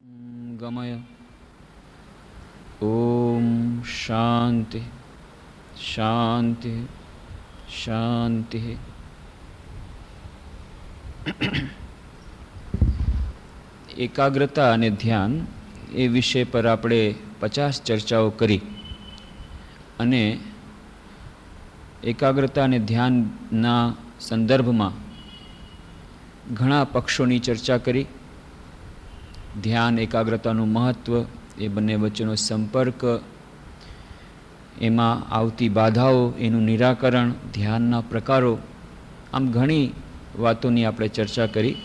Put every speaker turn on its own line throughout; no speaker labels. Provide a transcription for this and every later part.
गमय। ओम शांति शांति शांति। एकाग्रता અને ધ્યાન એ વિષય પર આપણે 50 ચર્ચાઓ કરી અને એકાગ્રતા અને ધ્યાનના સંદર્ભમાં ઘણા પક્ષોની ચર્ચા કરી. ધ્યાન એકાગ્રતાનું મહત્ત્વ, એ બંને વચ્ચેનો સંપર્ક, એમાં આવતી બાધાઓ, એનું નિરાકરણ, ધ્યાનના પ્રકારો, આમ ઘણી વાતોની આપણે ચર્ચા કરી.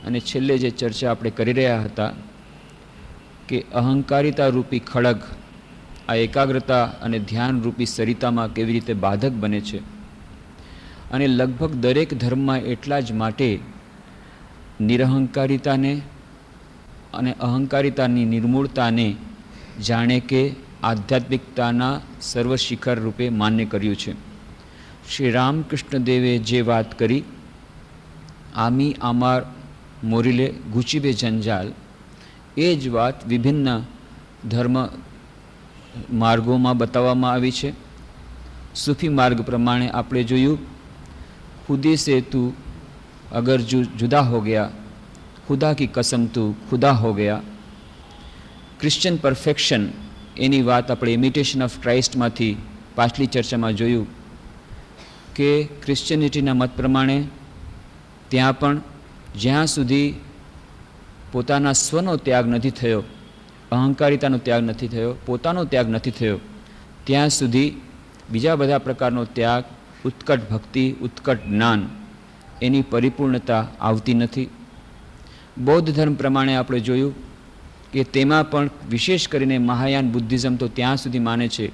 અને છેલ્લે જે ચર્ચા આપણે કરી રહ્યા હતા કે અહંકારિતા રૂપી ખડગ આ એકાગ્રતા અને ધ્યાન રૂપી સરિતામાં કેવી રીતે બાધક બને છે, અને લગભગ દરેક ધર્મમાં એટલા જ માટે નિરહંકારિતાને અને અહંકારિતાની નિર્મૂળતાને જાણે કે આધ્યાત્મિકતાના સર્વશિખર રૂપે માન્ય કર્યું છે. શ્રી રામકૃષ્ણ દેવે જે વાત કરી, આમી આમાર મોરીલે ગુચીબે જંજાલ, એ જ વાત વિભિન્ન ધર્મ માર્ગોમાં બતાવવામાં આવી છે. સૂફી માર્ગ પ્રમાણે આપણે જોયું, ખુદી સે તું અગર જુદા હો ગયા, ખુદા કી કસમ તું ખુદા હો ગયા. ક્રિશ્ચિયન પરફેક્શન, એની વાત આપણે ઇમિટેશન ઓફ ક્રાઇસ્ટમાંથી પાછલી ચર્ચામાં જોયું કે ક્રિશ્ચિયનિટીના મત પ્રમાણે ત્યાં પણ જ્યાં સુધી પોતાના સ્વનો ત્યાગ નથી થયો, અહંકારિતાનો ત્યાગ નથી થયો, પોતાનો ત્યાગ નથી થયો, ત્યાં સુધી બીજા બધા પ્રકારનો ત્યાગ, ઉત્કટ ભક્તિ, ઉત્કટ જ્ઞાન, એની પરિપૂર્ણતા આવતી નથી. બૌદ્ધ ધર્મ પ્રમાણે આપણે જોયું કે તેમાં પણ વિશેષ કરીને મહાયાન બુદ્ધિઝમ તો ત્યાં સુધી માને છે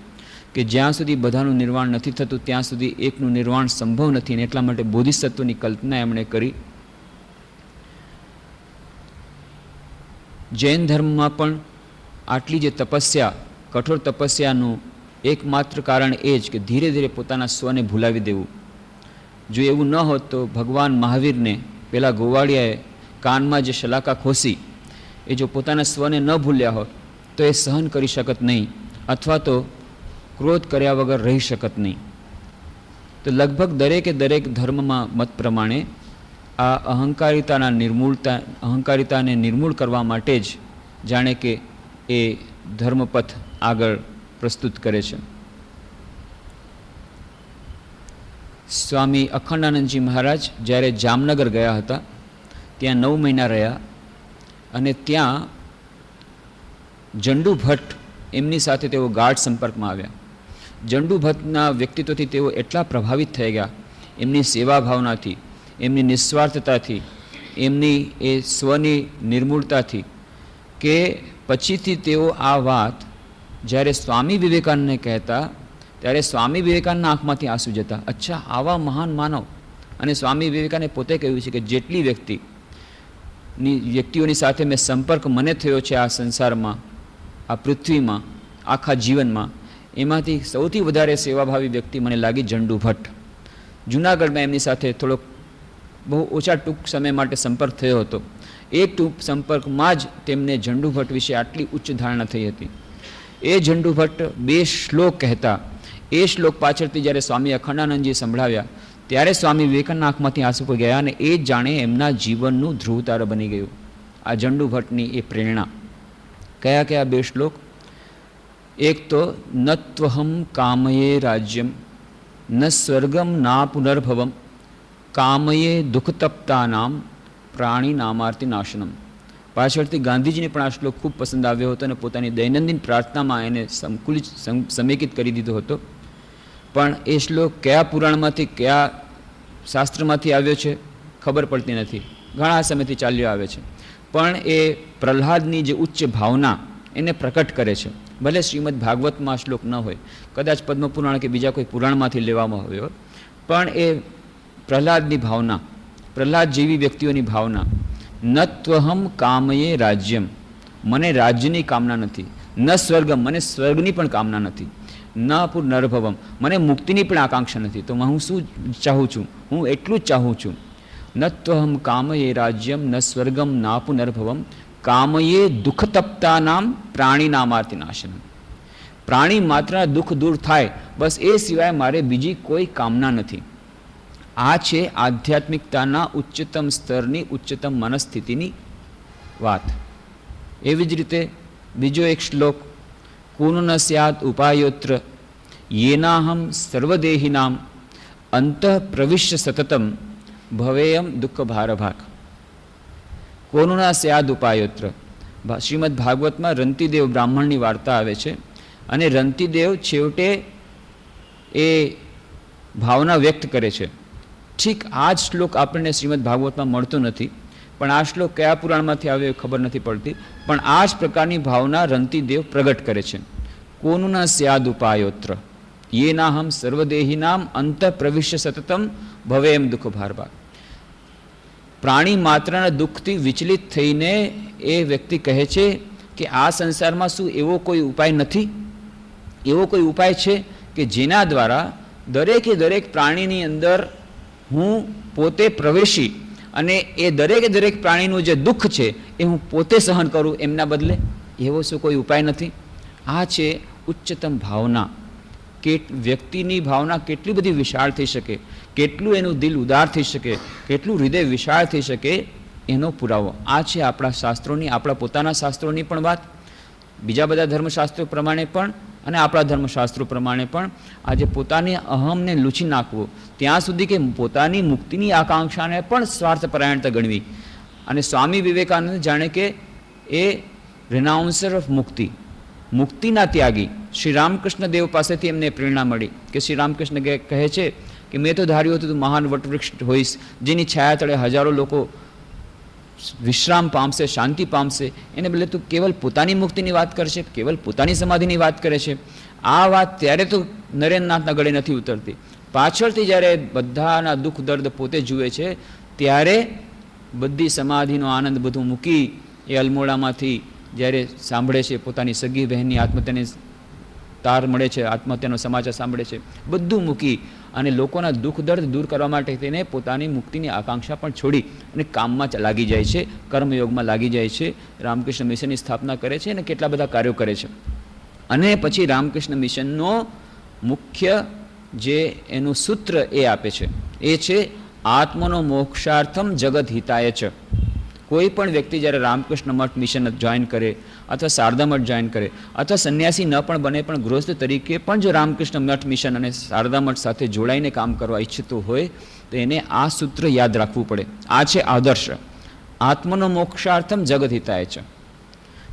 કે જ્યાં સુધી બધાનું નિર્વાણ નથી થતું ત્યાં સુધી એકનું નિર્વાણ સંભવ નથી, અને એટલા માટે બોધિસત્વની કલ્પના એમણે કરી. જૈન ધર્મમાં પણ આટલી જે તપસ્યા, કઠોર તપસ્યાનું એકમાત્ર કારણ એ જ કે ધીરે ધીરે પોતાના સ્વને ભૂલાવી દેવું. જો એવું ન હોત તો ભગવાન મહાવીરને પેલા ગોવાળિયાએ કાનમાં જે શલાકા ખોસી, એ જો પોતાના સ્વને ન ભૂલ્યા હોત તો એ સહન કરી શકત નહીં, અથવા તો ક્રોધ કર્યા વગર રહી શકત નહીં. તો લગભગ દરેકે દરેક ધર્મમાં મત પ્રમાણે આ અહંકારિતાને નિર્મૂળ કરવા માટે જ જાણે કે એ ધર્મપથ આગળ પ્રસ્તુત કરે છે. સ્વામી અખંડાનંદજી મહારાજ જ્યારે જામનગર ગયા હતા, ત્યાં 9 મહિના રહ્યા, અને ત્યાં જંડુ ભટ્ટ, એમની સાથે તેઓ ગાઢ સંપર્કમાં આવ્યા. જંડુ ભટ્ટના વ્યક્તિત્વથી તેઓ એટલા પ્રભાવિત થઈ ગયા, એમની સેવા ભાવનાથી, એમની નિસ્વાર્થતાથી, એમની એ સ્વની નિર્મૂળતાથી, કે પછીથી તેઓ આ વાત જ્યારે સ્વામી વિવેકાનંદને કહેતા ત્યારે સ્વામી વિવેકાનંદના આંખમાંથી આંસુ જતા. અચ્છા, આવા મહાન માનવ. અને સ્વામી વિવેકાનંદે પોતે કહ્યું છે કે જેટલી વ્યક્તિઓની સાથે મેં સંપર્ક મને થયો છે આ સંસારમાં, આ પૃથ્વીમાં, આખા જીવનમાં, એમાંથી સૌથી વધારે સેવાભાવી વ્યક્તિ મને લાગી જંડુ ભટ્ટ. જૂનાગઢમાં એમની સાથે થોડોક બહુ ઓછા ટૂંક સમય માટે સંપર્ક થયો હતો. એ ટૂંક સંપર્કમાં જ તેમને જંડુ ભટ્ટ વિશે આટલી ઉચ્ચ ધારણા થઈ હતી. એ જંડુ ભટ્ટ 2 શ્લોક કહેતા, એ શ્લોક પાછળથી જ્યારે સ્વામી અખંડાનંદજીએ સંભળાવ્યા ત્યારે સ્વામી વિવેકાનંદના આંખમાંથી આંસુ પડી ગયા, અને એ જ જાણે એમના જીવનનું ધ્રુવતાર બની ગયું. આ જંડુ ભટ્ટની એ પ્રેરણા. કયા કયા 2 શ્લોક? એક તો ન ત્વહમ કામયે રાજ્યમ ન સ્વર્ગમ ના પુનર્ભવમ કામયે દુઃખતપ્તાનામ પ્રાણી નામાર્થી નાશનમ. પાછળથી ગાંધીજીને પણ આ શ્લોક ખૂબ પસંદ આવ્યો હતો, અને પોતાની દૈનંદિન પ્રાર્થનામાં એને સમેકિત કરી દીધો હતો. પણ એ શ્લોક કયા પુરાણમાંથી, કયા શાસ્ત્રમાંથી આવ્યો છે ખબર પડતી નથી, ઘણા સમયથી ચાલ્યો આવે છે. પણ એ પ્રહલાદની જે ઉચ્ચ ભાવના એને પ્રકટ કરે છે. ભલે શ્રીમદ ભાગવતમાં આ શ્લોક ન હોય, કદાચ પદ્મપુરાણ કે બીજા કોઈ પુરાણમાંથી લેવામાં આવ્યો, પણ એ પ્રહલાદની ભાવના, પ્રહલાદ જેવી વ્યક્તિઓની ભાવના, ન ત્વહમ કામયે રાજ્યમ, મને રાજ્યની કામના નથી, ન સ્વર્ગમ, મને સ્વર્ગની પણ કામના નથી, ન પુનર્ભવમ, મને મુક્તિની પણ આકાંક્ષા નથી. તો હું શું ચાહું છું? હું એટલું જ ચાહું છું, ન ત્વહમ કામયે રાજ્યમ ન સ્વર્ગમ ના પુનર્ભવમ કામયે દુઃખતપ્તાનામ પ્રાણીનામાર્તિનાશનમ. પ્રાણી માત્ર દુઃખ દૂર થાય બસ એ સિવાય મારે બીજી કોઈ કામના નથી. આ છે આધ્યાત્મિકતાના ઉચ્ચતમ સ્તરની ઉચ્ચતમ મનસ્થિતિની વાત. એવી જ રીતે બીજો એક શ્લોક, કુન ન સ્યાદ ઉપાયોત્ર યેનાહમ સર્વદેહિનામ અંતઃ પ્રવિશ્ય સતતમ ભવેયમ દુઃખ ભારભાગ. કોનું ના સ્યાદ ઉપાયોત્ર. શ્રીમદ ભાગવતમાં રંતિદેવ બ્રાહ્મણની વાર્તા આવે છે અને રંતિદેવ છેવટે એ ભાવના વ્યક્ત કરે છે. ઠીક આ જ શ્લોક આપણને શ્રીમદ ભાગવતમાં મળતો નથી, પણ આ શ્લોક કયા પુરાણમાંથી આવ્યો એ ખબર નથી પડતી, પણ આ જ પ્રકારની ભાવના રંતિદેવ પ્રગટ કરે છે. કોનું ના સ્યાદ ઉપાયોત્ર યેનાહમ સર્વદેહિનામ અંત પ્રવિશ્ય સતતમ ભવેયમ દુઃખ ભારભાગ. પ્રાણી માત્રના દુઃખથી વિચલિત થઈને એ વ્યક્તિ કહે છે કે આ સંસારમાં શું એવો કોઈ ઉપાય નથી? એવો કોઈ ઉપાય છે કે જેના દ્વારા દરેકે દરેક પ્રાણીની અંદર હું પોતે પ્રવેશી અને એ દરેકે દરેક પ્રાણીનું જે દુઃખ છે એ હું પોતે સહન કરું એમના બદલે? એવો શું કોઈ ઉપાય નથી? આ છે ઉચ્ચતમ ભાવના. કે વ્યક્તિની ભાવના કેટલી બધી વિશાળ થઈ શકે, કેટલું એનું દિલ ઉદાર થઈ શકે, કેટલું હૃદય વિશાળ થઈ શકે એનો પુરાવો. આ છે આપણા શાસ્ત્રોની, આપણા પોતાના શાસ્ત્રોની પણ વાત, બીજા બધા ધર્મશાસ્ત્રો પ્રમાણે પણ અને આપણા ધર્મશાસ્ત્રો પ્રમાણે પણ. આજે પોતાની અહમને લૂછી નાખવું ત્યાં સુધી કે પોતાની મુક્તિની આકાંક્ષાને પણ સ્વાર્થપરાયણતા ગણવી. અને સ્વામી વિવેકાનંદ જાણે કે એ રિનાઉન્સર ઓફ મુક્તિ, મુક્તિના ત્યાગી. શ્રી રામકૃષ્ણ દેવ પાસેથી એમને પ્રેરણા મળી કે શ્રી રામકૃષ્ણ કહે છે કે મેં તો ધાર્યું હતું મહાન વટવૃક્ષ હોઈશ જેની છાયા તળે હજારો લોકો વિશ્રામ પામશે, શાંતિ પામશે. એને બદલે તું કેવલ પોતાની મુક્તિની વાત કરશે, કેવલ પોતાની સમાધિની વાત કરે છે. આ વાત ત્યારે તો નરેન્દ્રનાથના ગળે નથી ઉતરતી. પાછળથી જ્યારે બધાના દુઃખ દર્દ પોતે જુએ છે ત્યારે બધી સમાધિનો આનંદ બધું મૂકી એ અલમોડામાંથી જ્યારે સાંભળે છે પોતાની સગી બહેનની આત્મહત્યાની તાર મળે છે, આત્મહત્યાનો સમાચાર સાંભળે છે, બધું મૂકી અને લોકોના દુઃખ દર્દ દૂર કરવા માટે તેને પોતાની મુક્તિની આકાંક્ષા પણ છોડી અને કામમાં લાગી જાય છે, કર્મયોગમાં લાગી જાય છે, રામકૃષ્ણ મિશનની સ્થાપના કરે છે અને કેટલા બધા કાર્યો કરે છે. અને પછી રામકૃષ્ણ મિશનનો મુખ્ય જે એનું સૂત્ર એ આપે છે એ છે આત્મનો મોક્ષાર્થમ જગત હિતાય છે. કોઈ પણ વ્યક્તિ જ્યારે રામકૃષ્ણ મઠ મિશન જોઈન કરે અથવા શારદા મઠ જોઈન કરે અથવા સંન્યાસી ન પણ બને પણ ગૃહસ્થ તરીકે પણ જો રામકૃષ્ણ મઠ મિશન અને શારદા મઠ સાથે જોડાઈને કામ કરવા ઈચ્છતો હોય તો એને આ સૂત્ર યાદ રાખવું પડે. આ છે આદર્શ. આત્મનો મોક્ષાર્થમ જગત હિતાય છે.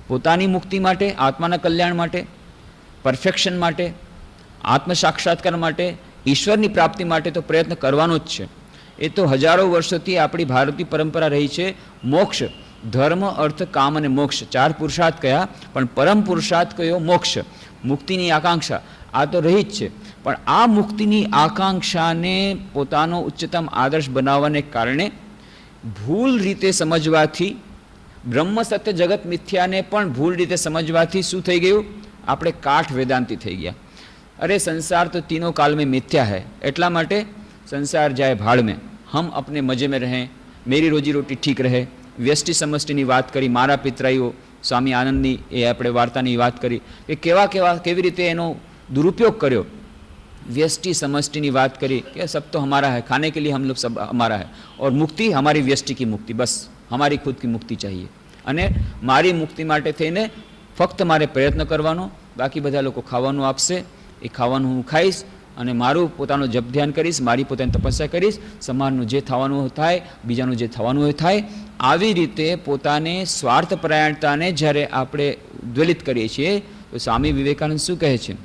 પોતાની મુક્તિ માટે, આત્માના કલ્યાણ માટે, પરફેક્શન માટે, આત્મ સાક્ષાત્કાર માટે, ઈશ્વરની પ્રાપ્તિ માટે તો પ્રયત્ન કરવાનો જ છે. એ તો હજારો વર્ષોથી આપણી ભારતીય પરંપરા રહી છે. મોક્ષ, ધર્મ, અર્થ, કામ અને મોક્ષ, 4 પુરુષાર્થ કયા, પણ પરમ પુરુષાર્થ કયો? મોક્ષ, મુક્તિની આકાંક્ષા. આ તો રહી જ છે. પણ આ મુક્તિની આકાંક્ષાને પોતાનો ઉચ્ચતમ આદર્શ બનાવવાને કારણે ભૂલ રીતે સમજવાથી, બ્રહ્મ સત્ય જગત મિથ્યાને પણ ભૂલ રીતે સમજવાથી શું થઈ ગયું? આપણે કાઠ વેદાંતી થઈ ગયા. અરે સંસાર તો તીનો કાલ में मिथ्या है, એટલા માટે संसार जाए भाड़ में, हम अपने मजे में रहें, मेरी रोजी रोटी ठीक રહે. વ્યષ્ટિ સમષ્ટિની વાત કરી, મારા પિતરાઈઓ સ્વામી આનંદની એ આપણે વાર્તાની વાત કરી કે કેવી રીતે એનો દુરુપયોગ કર્યો. व्यष्टि समष्टिની વાત કરી કે सब तो हमारा है, खाने के लिए हम लोग सब हमारा है और मुक्ति हमारी व्यष्टि की मुक्ति, बस हमारी खुद की मुक्ति चाहिए. અને મારી મુક્તિ માટે થઈને ફક્ત મારે પ્રયત્ન કરવાનો, બાકી બધા લોકો ખાવાનું આપશે એ ખાવાનું હું ખાઈશ અને મારું પોતાનું જપ ધ્યાન કરીશ, મારી પોતાની તપસ્યા કરીશ, સમાજનું જે થવાનું થાય, બીજાનું જે થવાનું હોય થાય. આવી રીતે પોતાને સ્વાર્થપરાયણતાને જ્યારે આપણે ઉદ્વેલિત કરીએ છીએ તો સ્વામી વિવેકાનંદ શું કહે છે?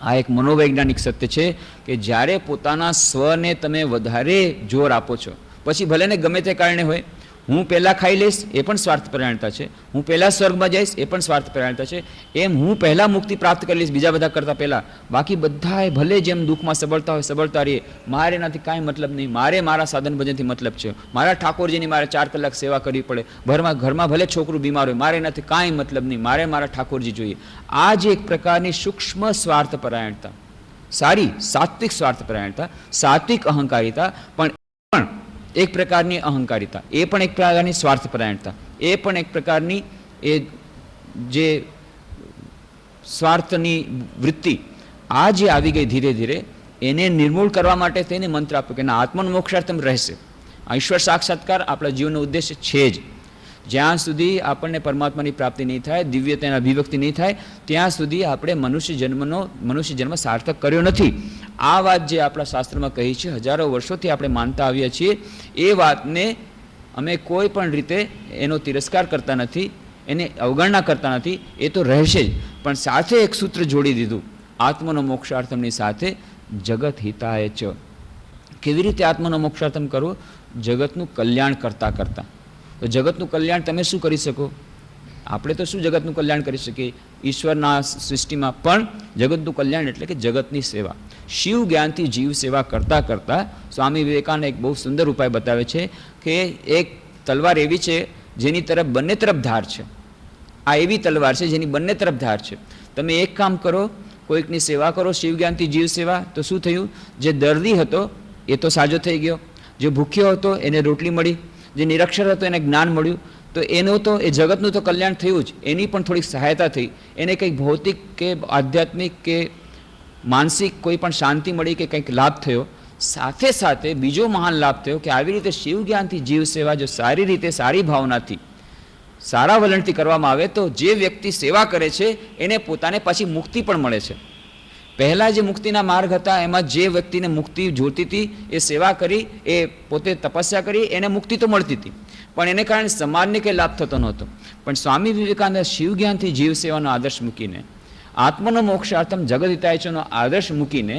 આ એક મનોવૈજ્ઞાનિક સત્ય છે કે જ્યારે પોતાના સ્વને તમે વધારે જોર આપો છો, પછી ભલે ને ગમે તે કારણે હોય, હું પહેલાં ખાઈ લઈશ એ પણ સ્વાર્થપરાયણતા છે, હું પહેલાં સ્વર્ગમાં જઈશ એ પણ સ્વાર્થપરાયણતા છે, એમ હું પહેલાં મુક્તિ પ્રાપ્ત કરી લઈશ બીજા બધા કરતાં પહેલાં, બાકી બધાએ ભલે જેમ દુઃખમાં સબળતા હોય સબળતા રહીએ, મારે એનાથી કાંઈ મતલબ નહીં, મારે મારા સાધન ભજનથી મતલબ છે, મારા ઠાકોરજીની મારે 4 કલાક સેવા કરવી પડે, ઘરમાં ભલે છોકરું બીમાર હોય, મારે એનાથી કાંઈ મતલબ નહીં, મારે મારા ઠાકોરજી જોઈએ. આ જે એક પ્રકારની સૂક્ષ્મ સ્વાર્થપરાયણતા, સારી સાત્વિક સ્વાર્થપરાયણતા, સાત્વિક અહંકારિતા પણ એક પ્રકારની અહંકારિતા, એ પણ એક પ્રકારની સ્વાર્થપરાયણતા, એ પણ એક પ્રકારની એ જે સ્વાર્થની વૃત્તિ આ જે આવી ગઈ ધીરે ધીરે, એને નિર્મૂળ કરવા માટે થઈને મંત્ર આપ્યો કે ના, આત્મનો મોક્ષાર્થમ રહેશે. આ ઈશ્વર સાક્ષાત્કાર આપણા જીવનનો ઉદ્દેશ્ય છે જ. જ્યાં સુધી આપણને પરમાત્માની પ્રાપ્તિ નહીં થાય, દિવ્યતાની અભિવ્યક્તિ નહીં થાય, ત્યાં સુધી આપણે મનુષ્ય જન્મ સાર્થક કર્યો નથી. આ વાત જે આપણા શાસ્ત્રમાં કહી છે, હજારો વર્ષોથી આપણે માનતા આવ્યા છીએ, એ વાતને અમે કોઈ પણ રીતે એનો તિરસ્કાર કરતા નથી, એને અવગણના કરતા નથી. એ તો રહેશે જ, પણ સાથે એક સૂત્ર જોડી દીધું આત્મનો મોક્ષાર્થમની સાથે, જગત હિતાય ચ. કેવી રીતે આત્મનો મોક્ષાર્થમ કરવો? જગતનું કલ્યાણ કરતાં કરતાં. તો જગતનું કલ્યાણ તમે શું કરી શકો? આપણે તો શું જગતનું કલ્યાણ કરી શકીએ? ઈશ્વરના સૃષ્ટિમાં પણ જગતનું કલ્યાણ એટલે કે જગતની સેવા. શિવ જ્ઞાનથી જીવ સેવા કરતાં કરતાં સ્વામી વિવેકાનંદ એક બહુ સુંદર ઉપાય બતાવે છે કે એક તલવાર એવી છે જેની તરફ બંને તરફ ધાર છે. આ એવી તલવાર છે જેની બંને તરફ ધાર છે. તમે એક કામ કરો, કોઈકની સેવા કરો, શિવ જ્ઞાનથી જીવ સેવા, તો શું થયું? જે દર્દી હતો એ તો સાજો થઈ ગયો, જે ભૂખ્યો હતો એને રોટલી મળી, જે નિરક્ષર હતો એને જ્ઞાન મળ્યું. તો એનું તો એ જગતનું તો કલ્યાણ થયું જ, એની પણ થોડીક સહાયતા થઈ, એને કંઈક ભૌતિક કે આધ્યાત્મિક કે માનસિક કોઈ પણ શાંતિ મળી કે કંઈક લાભ થયો. સાથે સાથે બીજો મહાન લાભ થયો કે આવી રીતે શિવ જ્ઞાનથી જીવ સેવા જો સારી રીતે, સારી ભાવનાથી, સારા વલણથી કરવામાં આવે તો જે વ્યક્તિ સેવા કરે છે એને પોતાને પાછી મુક્તિ પણ મળે છે. પહેલાં જે મુક્તિના માર્ગ હતા એમાં જે વ્યક્તિને મુક્તિ જોતી હતી એ સેવા કરી, એ પોતે તપસ્યા કરી, એને મુક્તિ તો મળતી હતી, પણ એને કારણે સમાજને કંઈ લાભ થતો નહોતો. પણ સ્વામી વિવેકાનંદ શિવ જ્ઞાનથી જીવ સેવાનો આદર્શ મૂકીને, આત્મનો મોક્ષાર્થમ જગત હિતાયચનો આદર્શ મૂકીને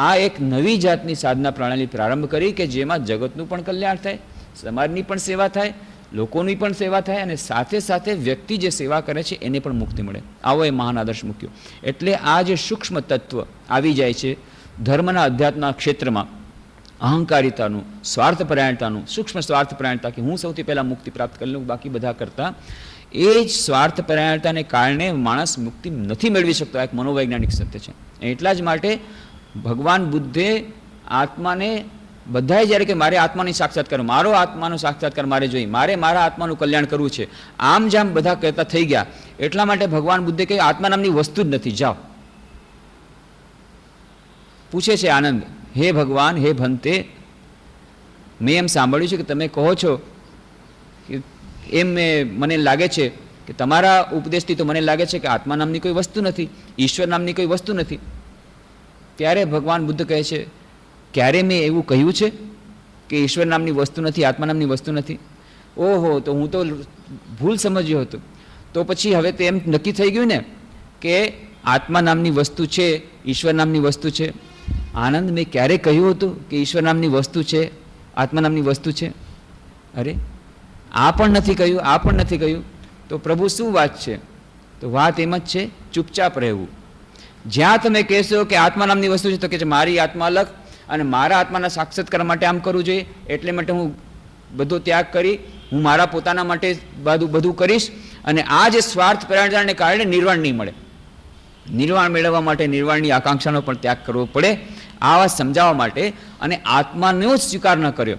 આ એક નવી જાતની સાધના પ્રણાલી પ્રારંભ કરી કે જેમાં જગતનું પણ કલ્યાણ થાય, સમાજની પણ સેવા થાય, લોકોની પણ સેવા થાય, અને સાથે સાથે વ્યક્તિ જે સેવા કરે છે એને પણ મુક્તિ મળે. આવો એ મહાન આદર્શ મૂક્યો. એટલે આ જે સૂક્ષ્મ તત્વ આવી જાય છે ધર્મના અધ્યાત્મના ક્ષેત્રમાં, અહંકારિતાનું, સ્વાર્થપરાયણતાનું, સૂક્ષ્મ સ્વાર્થપરાયણતા કે હું સૌથી પહેલાં મુક્તિ પ્રાપ્ત કરી લઉં બાકી બધા કરતાં, એ જ સ્વાર્થપરાયણતાને કારણે માણસ મુક્તિ નથી મેળવી શકતો. આ એક મનોવૈજ્ઞાનિક સત્ય છે. એટલા જ માટે ભગવાન બુદ્ધે આત્માને, બધાએ જ્યારે કે મારે આત્માની સાક્ષાત્કાર, મારો આત્માનો સાક્ષાત્કાર મારે જોઈ, મારે મારા આત્માનું કલ્યાણ કરવું છે, આમ જામ બધા કહેતા થઈ ગયા. એટલા માટે ભગવાન બુદ્ધે કહ્યું આત્મા નામની વસ્તુ જ નથી, જાઓ. પૂછે છે આનંદ, હે ભગવાન, હે ભંતે, મેં એમ સાંભળ્યું છે કે તમે કહો છો કે એમ મને લાગે છે કે તમારા ઉપદેશથી તો મને લાગે છે કે આત્મા નામની કોઈ વસ્તુ નથી, ઈશ્વર નામની કોઈ વસ્તુ નથી. ત્યારે ભગવાન બુદ્ધ કહે છે, ક્યારે મેં એવું કહ્યું છે કે ઈશ્વર નામની વસ્તુ નથી, આત્મા નામની વસ્તુ નથી? ઓહો, તો હું તો ભૂલ સમજ્યો હતો. તો પછી હવે તો એમ નક્કી થઈ ગયું ને કે આત્મા નામની વસ્તુ છે, ઈશ્વર નામની વસ્તુ છે. આનંદ, મેં ક્યારે કહ્યું હતું કે ઈશ્વર નામની વસ્તુ છે, આત્મા નામની વસ્તુ છે? અરે, આ પણ નથી કહ્યું, આ પણ નથી કહ્યું. તો પ્રભુ શું વાત છે? તો વાત એમ જ છે, ચૂપચાપ રહેવું. જ્યાં તમે કહેશો કે આત્મા નામની વસ્તુ છે તો કે છે મારી આત્મા અલગ, અને મારા આત્માના સાક્ષાત્કાર માટે આમ કરવું જોઈએ, એટલે માટે હું બધો ત્યાગ કરી, હું મારા પોતાના માટે બધું કરીશ, અને આ જે સ્વાર્થ પ્રેરણાને કારણે નિર્વાણ નહીં મળે. નિર્વાણ મેળવવા માટે નિર્વાણની આકાંક્ષાનો પણ ત્યાગ કરવો પડે. આ વાત સમજાવવા માટે, અને આત્માનો જ સ્વીકાર ન કર્યો,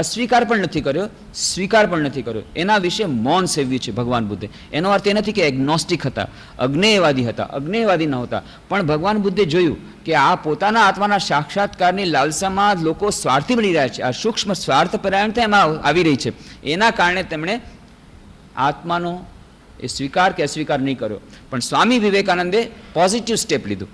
અસ્વીકાર પણ નથી કર્યો, સ્વીકાર પણ નથી કર્યો, એના વિશે મૌન સેવ્યું છે ભગવાન બુદ્ધે. એનો અર્થ એ નથી કે એગ્નોસ્ટિક હતા, અજ્ઞેયવાદી હતા, અજ્ઞેયવાદી નહોતા, પણ ભગવાન બુદ્ધે જોયું કે આ પોતાના આત્માના સાક્ષાત્કારની લાલસામાં લોકો સ્વાર્થી બની રહ્યા છે, આ સૂક્ષ્મ સ્વાર્થપરાયણતા એમાં આવી રહી છે. એના કારણે તેમણે આત્માનો એ સ્વીકાર કે અસ્વીકાર નહીં કર્યો. પણ સ્વામી વિવેકાનંદે પોઝિટિવ સ્ટેપ લીધું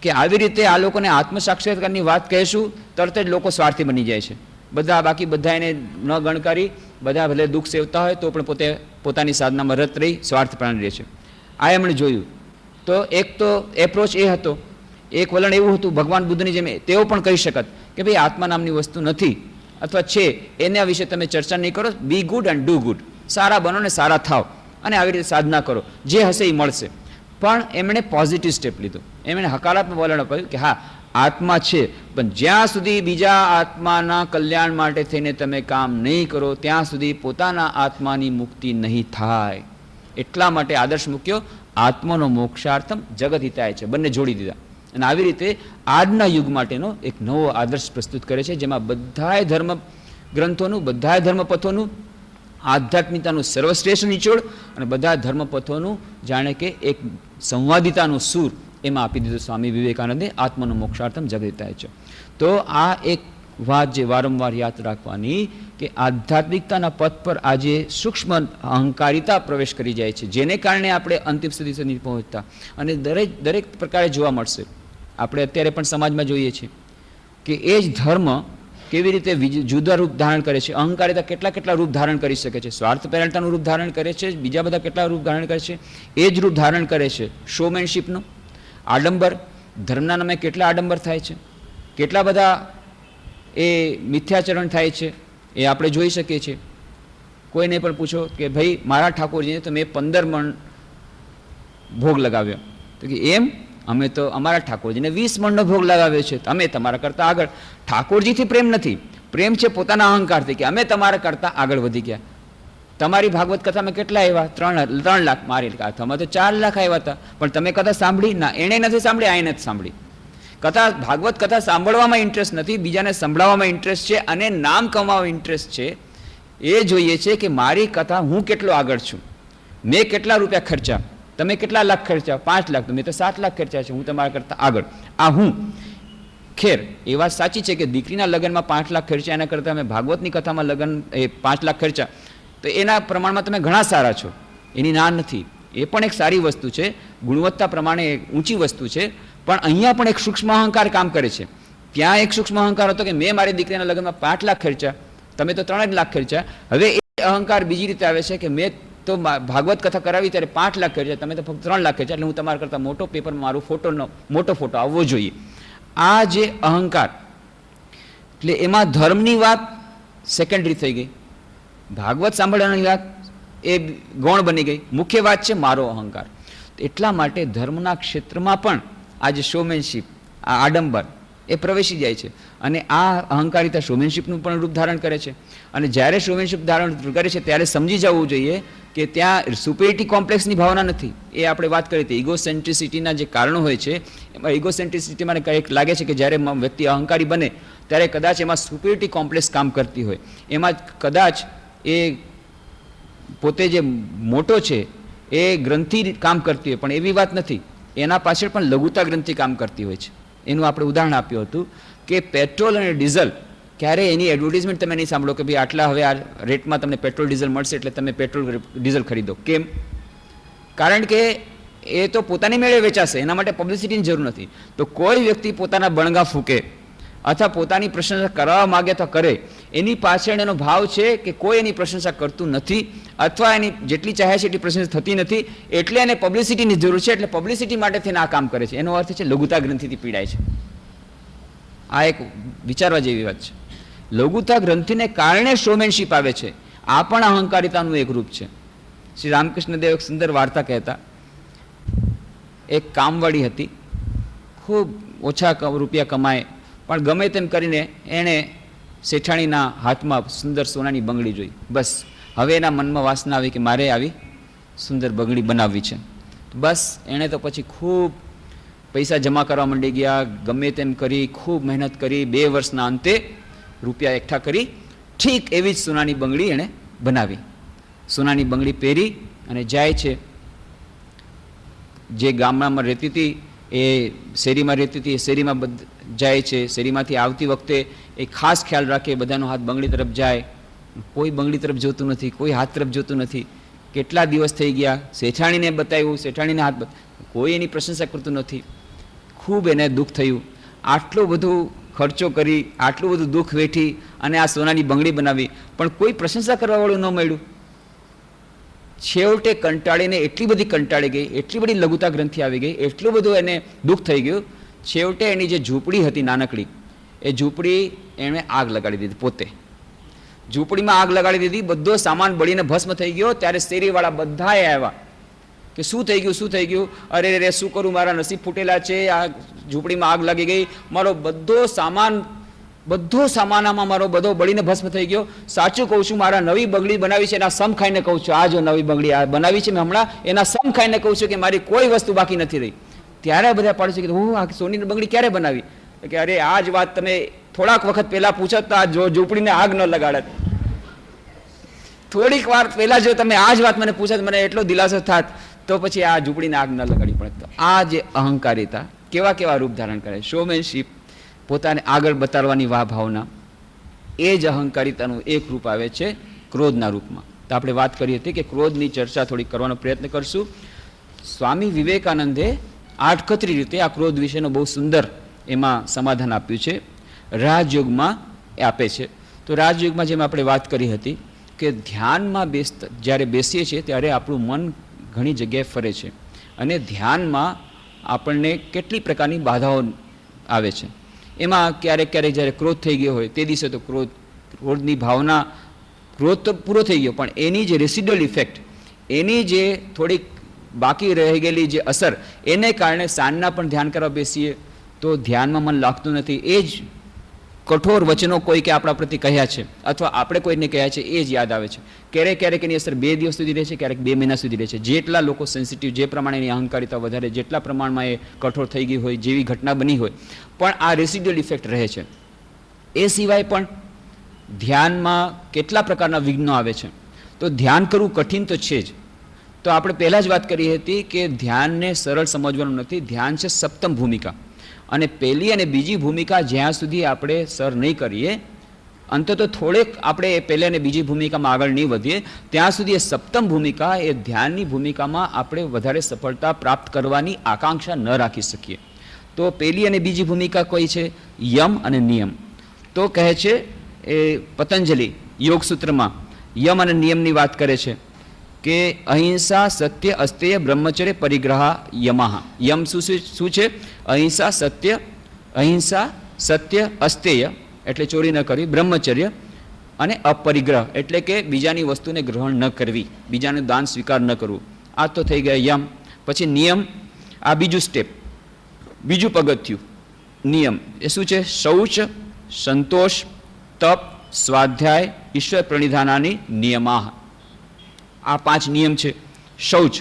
કે આવી રીતે આ લોકોને આત્મ સાક્ષાત્કારની વાત કહેશું, તરત જ લોકો સ્વાર્થી બની જાય છે. બધા, બાકી બધા એને ન ગણકારી, બધા ભલે દુઃખ સેવતા હોય તો પણ પોતે પોતાની સાધનામાં રત રહી સ્વાર્થપરાયણ રહે છે. આ એમણે જોયું. તો એક તો એપ્રોચ એ હતો, એક વલણ એવું હતું ભગવાન બુદ્ધની જેમ તેઓ પણ કહી શકત કે ભાઈ આત્મા નામની વસ્તુ નથી અથવા છે, એના વિશે તમે ચર્ચા નહીં કરો, be good and do good, સારા બનો ને સારા થાવ, અને આવી રીતે સાધના કરો, જે હશે એ મળશે. પણ એમણે પોઝિટિવ સ્ટેપ લીધું, એમણે હકારાત્મક વલણ અપાયું કે હા આત્મા છે, પણ જ્યાં સુધી બીજા આત્માના કલ્યાણ માટે થઈને તમે કામ નહીં કરો ત્યાં સુધી પોતાના આત્માની મુક્તિ નહીં થાય. એટલા માટે આદર્શ મૂક્યો આત્માનો મોક્ષાર્થમ જગત હિતાય છે, બંને જોડી દીધા. અને આવી રીતે આજના યુગ માટેનો એક નવો આદર્શ પ્રસ્તુત કરે છે, જેમાં બધાય ધર્મ ગ્રંથોનું, બધાય ધર્મપથોનું આધ્યાત્મિકતાનું સર્વશ્રેષ્ઠ નિચોડ અને બધા ધર્મપથોનું જાણે કે એક સંવાદિતાનું સૂર એમાં આપી દીધું સ્વામી વિવેકાનંદે આત્મનું મોક્ષાર્થમ જગદિતાય છે. તો આ એક વાત જે વારંવાર યાદ રાખવાની કે આધ્યાત્મિકતાના પથ પર આજે સૂક્ષ્મ અહંકારિતા પ્રવેશ કરી જાય છે, જેને કારણે આપણે અંતિમ સ્થિતિ સુધી પહોંચતા અને દરેક પ્રકારે જોવા મળશે. આપણે અત્યારે પણ સમાજમાં જોઈએ છીએ કે એ જ ધર્મ કેવી રીતે જુદા રૂપ ધારણ કરે છે. અહંકારિતા કેટલા રૂપ ધારણ કરી શકે છે. સ્વાર્થ પેરણતાનું રૂપ ધારણ કરે છે, બીજા બધા કેટલા રૂપ ધારણ કરે છે. એ જ રૂપ ધારણ કરે છે શોમેનશીપનું, આડંબર. ધર્મના નામે કેટલા આડંબર થાય છે, કેટલા બધા એ મિથ્યાચરણ થાય છે, એ આપણે જોઈ શકીએ છીએ. કોઈને પણ પૂછો કે ભાઈ મારા ઠાકોરજીને તો મેં 15 મણ ભોગ લગાવ્યો, તો કે એમ અમે તો અમારા ઠાકોરજીને 20 મણનો ભોગ લગાવ્યો છે, અમે તમારા કરતાં આગળ. ઠાકોરજીથી પ્રેમ નથી, પ્રેમ છે પોતાના અહંકારથી કે અમે તમારા કરતાં આગળ વધી ગયા. તમારી ભાગવત કથામાં કેટલા આવ્યા? 3 લાખ. મારી કથામાં તો 4 લાખ આવ્યા હતા, પણ તમે કથા સાંભળી ના? એણે નથી સાંભળી, આ નથી સાંભળી. કથા ભાગવત કથા સાંભળવામાં ઇન્ટરેસ્ટ નથી, બીજાને સંભળાવવામાં ઇન્ટરેસ્ટ છે અને નામ કમાવા ઇન્ટરેસ્ટ છે. એ જોઈએ છે કે મારી કથા હું કેટલો આગળ છું, મેં કેટલા રૂપિયા ખર્ચા, તમે કેટલા લાખ ખર્ચા? 5 લાખ. મેં તો 7 લાખ ખર્ચા છે, હું તમારા કરતાં આગળ. આ હું. ખેર એ વાત સાચી છે કે દીકરીના લગ્નમાં 5 લાખ ખર્ચા, એના કરતાં અમે ભાગવતની કથામાં લગ્ન એ 5 લાખ ખર્ચા, તો એના પ્રમાણમાં તમે ઘણા સારા છો, એની ના નથી. એ પણ એક સારી વસ્તુ છે, ગુણવત્તા પ્રમાણે ઊંચી વસ્તુ છે. પણ અહીંયા પણ એક સૂક્ષ્મ અહંકાર કામ કરે છે. ત્યાં એક સૂક્ષ્મ અહંકાર હતો કે મેં મારી દીકરીના લગ્નમાં 5 લાખ ખર્ચા, તમે તો 3 લાખ ખર્ચા. હવે એ અહંકાર બીજી રીતે આવે છે કે મેં તો ભાગવત કથા કરાવી ત્યારે 5 લાખ ખર્ચા, તમે તો ફક્ત 3 લાખ ખર્ચા, એટલે હું તમારા કરતાં મોટો પેપરમાં મારો મોટો ફોટો આવવો જોઈએ. આ જે અહંકાર, એટલે એમાં ધર્મની વાત સેકન્ડરી થઈ ગઈ, ભાગવત સાંભળવાની વાત એ ગૌણ બની ગઈ. મુખ્ય વાત છે મારો અહંકાર. એટલા માટે ધર્મના ક્ષેત્રમાં પણ આ જે શોમેનશીપ, આ આડંબર એ પ્રવેશી જાય છે અને આ અહંકારિતા શોમેનશીપનું પણ રૂપ ધારણ કરે છે. અને જ્યારે શોમેનશીપ ધારણ કરે છે ત્યારે સમજી જવું જોઈએ કે ત્યાં સુપેરિટી કોમ્પ્લેક્સની ભાવના નથી. એ આપણે વાત કરી હતી ઇગોસેન્ટ્રિસિટીના જે કારણો હોય છે, એમાં ઇગોસેન્ટ્રિસિટીમાં કંઈક લાગે છે કે જ્યારે વ્યક્તિ અહંકારી બને ત્યારે કદાચ એમાં સુપેરિટી કોમ્પ્લેક્સ કામ કરતી હોય, એમાં કદાચ એ પોતે જે મોટો છે એ ગ્રંથિ કામ કરતી હોય, પણ એવી વાત નથી. એના પાછળ પણ લઘુતા ગ્રંથિ કામ કરતી હોય છે. એનું આપણે ઉદાહરણ આપ્યું હતું કે પેટ્રોલ અને ડીઝલ, ક્યારેય એની એડવર્ટિઝમેન્ટ તમે નહીં સાંભળો કે ભાઈ આટલા હવે આ રેટમાં તમને પેટ્રોલ ડીઝલ મળશે એટલે તમે પેટ્રોલ ડીઝલ ખરીદો. કેમ? કારણ કે એ તો પોતાની મેળે વેચાશે, એના માટે પબ્લિસિટીની જરૂર નથી. તો કોઈ વ્યક્તિ પોતાના બણગા ફૂંકે અથવા પોતાની પ્રશંસા કરવા માગે તો કરે, એની પાછળ એનો ભાવ છે કે કોઈ એની પ્રશંસા કરતું નથી અથવા એની જેટલી ચાહે છે એટલી પ્રશંસા થતી નથી, એટલે એને પબ્લિસિટીની જરૂર છે, એટલે પબ્લિસિટી માટે થઈને આ કામ કરે છે. એનો અર્થ છે લઘુતા ગ્રંથિથી પીડાય છે. આ એક વિચારવા જેવી વાત છે. લઘુતા ગ્રંથિને કારણે શોમેનશીપ આવે છે. આ પણ અહંકારિતાનું એક રૂપ છે. શ્રી રામકૃષ્ણદેવ એક સુંદર વાર્તા કહેતા. એક કામવાળી હતી, ખૂબ ઓછા રૂપિયા કમાય, પણ ગમે તેમ કરીને એણે શેઠાણીના હાથમાં સુંદર સોનાની બંગડી જોઈ. બસ હવે એના મનમાં વાસના આવી કે મારે આવી સુંદર બંગડી બનાવવી છે. બસ એણે તો પછી ખૂબ પૈસા જમા કરવા માંડી ગયા, ગમે તેમ કરી ખૂબ મહેનત કરી, 2 વર્ષના અંતે રૂપિયા એકઠા કરી ઠીક એવી જ સોનાની બંગડી એણે બનાવી. સોનાની બંગડી પહેરી અને જાય છે. જે ગામડામાં રહેતી હતી એ શેરીમાં રહેતી હતી, એ શેરીમાં જાય છે. શેરીમાંથી આવતી વખતે એ ખાસ ખ્યાલ રાખે બધાનો હાથ બંગડી તરફ જાય. કોઈ બંગડી તરફ જોતું નથી, કોઈ હાથ તરફ જોતું નથી. કેટલા દિવસ થઈ ગયા, શેઠાણીને બતાવ્યું, શેઠાણીને હાથ, કોઈ એની પ્રશંસા કરતું નથી. ખૂબ એને દુઃખ થયું. આટલું બધું ખર્ચો કરી, આટલું બધું દુઃખ વેઠી અને આ સોનાની બંગડી બનાવી, પણ કોઈ પ્રશંસા કરવાવાળું ન મળ્યું. છેવટે કંટાળીને એટલી બધી કંટાળી ગઈ, એટલી બધી લઘુતા ગ્રંથિ આવી ગઈ, એટલું બધું એને દુઃખ થઈ ગયું. છેવટે એની જે ઝૂંપડી હતી નાનકડી, એ ઝૂંપડી એણે આગ લગાડી દીધી. પોતે ઝૂંપડીમાં આગ લગાડી દીધી, બધો સામાન બળીને ભસ્મ થઈ ગયો. ત્યારે શેરીવાળા બધાએ આવ્યા કે શું થઈ ગયું, શું થઈ ગયું? અરે રે શું કરું, મારા નસીબ ફૂટેલા છે, આ ઝૂંપડીમાં આગ લાગી ગઈ, મારો બધો સામાન આમાં મારો બધો બળીને ભસ્મ થઈ ગયો. સાચું કહું છું, મારા નવી બંગડી બનાવી છે એના સમ ખાઈને કહું છું, આ જો નવી બંગડી આ બનાવી છે મેં હમણાં, એના સમ ખાઈને કહું છું કે મારી કોઈ વસ્તુ બાકી નથી રહી. ત્યારે બધા પાડોશી કે હું આ સોનીની બંગડી ક્યારે બનાવી? કે અરે આ જ વાત તમે થોડાક વખત પહેલા પૂછત તો આ ઝૂંપડીને આગ ન લગાડત. થોડીક વાર પહેલા જો તમે આ જ વાત મને પૂછત, મને એટલો દિલાસો થાત, તો પછી આ ઝૂંપડીને આગ ન લગાડી પડત. આ જે અહંકારિતા કેવા કેવા રૂપ ધારણ કરે, શોમેનશીપ, પોતાને આગળ બતાડવાની ભાવના, એ જ અહંકારિતાનું એક રૂપ આવે છે ક્રોધના રૂપમાં. તો આપણે વાત કરી હતી કે ક્રોધની ચર્ચા થોડી કરવાનો પ્રયત્ન કરશું. સ્વામી વિવેકાનંદે આડકતરી રીતે આ ક્રોધ વિશેનો બહુ સુંદર એમાં સમાધાન આપ્યું છે. રાજયોગમાં એ આપે છે. તો રાજયોગમાં જેમ આપણે વાત કરી હતી કે ધ્યાનમાં જ્યારે બેસીએ છીએ ત્યારે આપણું મન ઘણી જગ્યાએ ફરે છે અને ધ્યાનમાં આપણને કેટલી પ્રકારની બાધાઓ આવે છે. એમાં ક્યારેક ક્યારેક જ્યારે ક્રોધ થઈ ગયો હોય તે દિવસે તો ક્રોધની ભાવના, ક્રોધ તો પૂરો થઈ ગયો, પણ એની જે રેસિડ્યુઅલ ઇફેક્ટ, એની જે થોડીક બાકી રહી ગયેલી જે અસર, એને કારણે સાંજના પણ ધ્યાન કરવા બેસીએ તો ધ્યાનમાં મન લાગતું નથી. એ જ કઠોર વચનો કોઈ કે આપણા પ્રતિ કહ્યા છે અથવા આપણે કોઈને કહ્યા છે એ જ યાદ આવે છે. ક્યારેક ક્યારેક એની અસર 2 દિવસ સુધી રહે છે, ક્યારેક 2 મહિના સુધી રહે છે. જેટલા લોકો સેન્સિટિવ, જે પ્રમાણે એની અહંકારિતા વધારે, જેટલા પ્રમાણમાં એ કઠોર થઈ ગઈ હોય, જેવી ઘટના બની હોય, પણ આ રેસિડ્યુઅલ ઇફેક્ટ રહે છે. એ સિવાય પણ ધ્યાનમાં કેટલા પ્રકારના વિઘ્નો આવે છે. તો ધ્યાન કરવું કઠિન તો છે જ. તો આપણે પહેલાં જ વાત કરી હતી કે ધ્યાનને સરળ સમજવાનું નથી. ધ્યાન છે સપ્તમ ભૂમિકા, અને પહેલી અને બીજી ભૂમિકા જ્યાં સુધી આપણે સર નહીં કરીએ, અંતે તો થોડેક આપણે એ પહેલી અને બીજી ભૂમિકામાં આગળ નહીં વધીએ, ત્યાં સુધી એ સપ્તમ ભૂમિકા, એ ધ્યાનની ભૂમિકામાં આપણે વધારે સફળતા પ્રાપ્ત કરવાની આકાંક્ષા ન રાખી શકીએ. તો પહેલી અને બીજી ભૂમિકા કઈ છે? યમ અને નિયમ. તો કહે છે એ પતંજલિ યોગસૂત્રમાં યમ અને નિયમની વાત કરે છે કે અહિંસા, સત્ય, અસ્તેય, બ્રહ્મચર્ય, પરિગ્રહ, યમઃ. યમ શું છે? અહિંસા, સત્ય, અસ્તેય એટલે ચોરી ન કરવી, બ્રહ્મચર્ય અને અપરિગ્રહ એટલે કે બીજાની વસ્તુને ગ્રહણ ન કરવી, બીજાનું દાન સ્વીકાર ન કરવું. આ તો થઈ ગયા યમ. પછી નિયમ, આ બીજું સ્ટેપ, બીજું પગથિયું. નિયમ એ શું છે? શૌચ, સંતોષ, તપ, સ્વાધ્યાય, ઈશ્વર પ્રણિધાનાની નિયમાહ. આ 5 નિયમ છે. શૌચ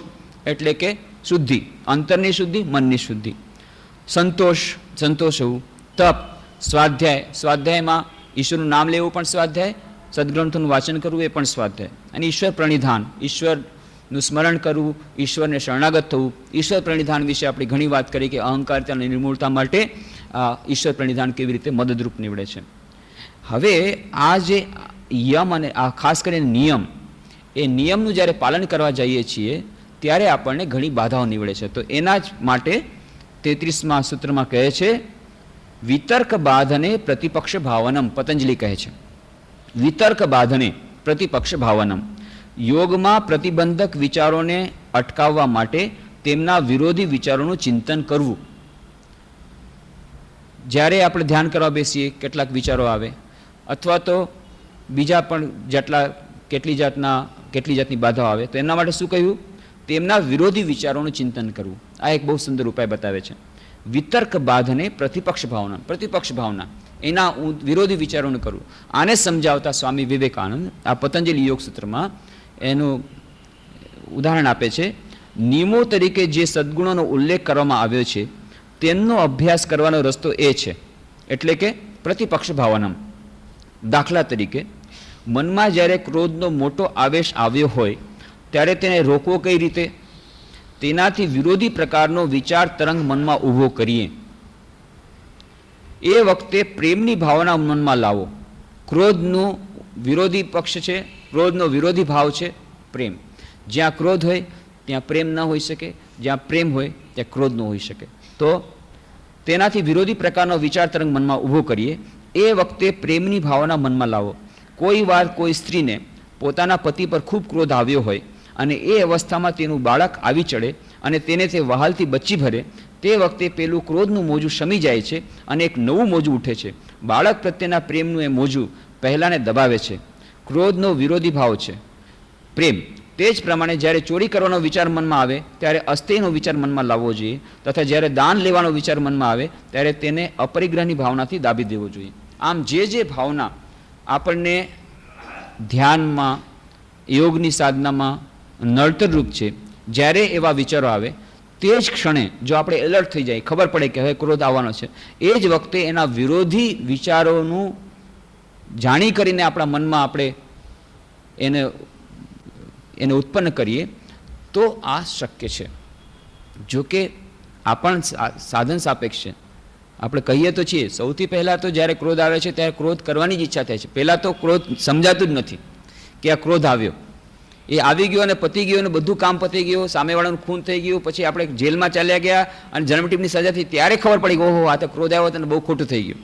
એટલે કે શુદ્ધિ, અંતરની શુદ્ધિ, મનની શુદ્ધિ. સંતોષ હોવું. તપ, સ્વાધ્યાયમાં ઈશ્વરનું નામ લેવું પણ સ્વાધ્યાય, સદગ્રંથોનું વાંચન કરવું એ પણ સ્વાધ્યાય. અને ઈશ્વર પ્રણિધાન, ઈશ્વરનું સ્મરણ કરવું, ઈશ્વરને શરણાગત થવું. ઈશ્વર પ્રણિધાન વિશે આપણે ઘણી વાત કરી કે અહંકારિતાની નિર્મૂળતા માટે ઈશ્વર પ્રણિધાન કેવી રીતે મદદરૂપ નીવડે છે. હવે આ જે યમ અને આ ખાસ કરીને નિયમ, એ નિયમનું જ્યારે પાલન કરવા જઈએ છીએ ત્યારે આપણને ઘણી બાધાઓ નીવડે છે. તો એના જ માટે 33મા સૂત્રમાં કહે છે વિતર્ક બાધને પ્રતિપક્ષ ભાવનમ. પતંજલિ કહે છે વિતર્ક બાધને પ્રતિપક્ષ ભાવનમ. યોગમાં પ્રતિબંધક વિચારોને અટકાવવા માટે તેમના વિરોધી વિચારોનું ચિંતન કરવું. જ્યારે આપણે ધ્યાન કરવા બેસીએ કેટલાક વિચારો આવે, અથવા તો બીજા પણ કેટલી જાતની બાધાઓ આવે, તો એમના માટે શું કહ્યું? તેમના વિરોધી વિચારોનું ચિંતન કરવું. આ એક બહુ સુંદર ઉપાય બતાવે છે. વિતર્ક બાધને પ્રતિપક્ષ ભાવના, એના વિરોધી વિચારોનું કરવું. આને સમજાવતા સ્વામી વિવેકાનંદ આ પતંજલિ યોગસૂત્રમાં એનું ઉદાહરણ આપે છે. નિયમો તરીકે જે સદ્ગુણોનો ઉલ્લેખ કરવામાં આવ્યો છે તેમનો અભ્યાસ કરવાનો રસ્તો એ છે, એટલે કે પ્રતિપક્ષ ભાવનમ. દાખલા તરીકે મનમાં જ્યારે ક્રોધનો મોટો આવેશ આવ્યો હોય ત્યારે તેને રોકવો કઈ રીતે? તેનાથી વિરોધી પ્રકારનો વિચાર તરંગ મનમાં ઊભો કરીએ. એ વખતે પ્રેમની ભાવના મનમાં લાવો. ક્રોધનું વિરોધી પક્ષ છે, ક્રોધનો વિરોધી ભાવ છે પ્રેમ. જ્યાં ક્રોધ હોય ત્યાં પ્રેમ ન હોઈ શકે, જ્યાં પ્રેમ હોય ત્યાં ક્રોધ ન હોઈ શકે. તો તેનાથી વિરોધી પ્રકારનો વિચાર તરંગ મનમાં ઊભો કરીએ. એ વખતે પ્રેમની ભાવના મનમાં લાવો. કોઈ વાર કોઈ સ્ત્રીને પોતાના પતિ પર ખૂબ ક્રોધ આવ્યો હોય અને એ અવસ્થામાં તેનું બાળક આવી ચડે અને તેને તે વહાલથી બચ્ચી ભરે, તે વખતે પેલું ક્રોધનું મોજું શમી જાય છે અને એક નવું મોજું ઉઠે છે. બાળક પ્રત્યેના પ્રેમનું એ મોજું પહેલાંને દબાવે છે. ક્રોધનો વિરોધી ભાવ છે પ્રેમ. તે જ પ્રમાણે જ્યારે ચોરી કરવાનો વિચાર મનમાં આવે ત્યારે અસ્થેયનો વિચાર મનમાં લાવવો જોઈએ, તથા જ્યારે દાન લેવાનો વિચાર મનમાં આવે ત્યારે તેને અપરિગ્રહની ભાવનાથી દાબી દેવો જોઈએ. આમ જે ભાવના આપણને ધ્યાનમાં, યોગની સાધનામાં નડતરરૂપ છે, જ્યારે એવા વિચારો આવે તે જ ક્ષણે જો આપણે એલર્ટ થઈ જાય, ખબર પડે કે હવે ક્રોધ આવવાનો છે, એ જ વખતે એના વિરોધી વિચારોનું જાણી કરીને આપણા મનમાં આપણે એને એને ઉત્પન્ન કરીએ તો આ શક્ય છે. જો કે આ પણ સાધન સાપેક્ષ છે. આપણે કહીએ તો છીએ સૌથી પહેલાં તો જ્યારે ક્રોધ આવે છે ત્યારે ક્રોધ કરવાની જ ઈચ્છા થાય છે. પહેલાં તો ક્રોધ સમજાતું જ નથી કે આ ક્રોધ આવ્યો, એ આવી ગયો અને પતી ગયો અને બધું કામ પતી ગયું, સામેવાળાનું ખૂન થઈ ગયું, પછી આપણે જેલમાં ચાલ્યા ગયા અને જન્મટીપની સજા થઈ, ત્યારે ખબર પડી કે ઓહો આ તો ક્રોધ આવ્યો અને બહુ ખોટું થઈ ગયું.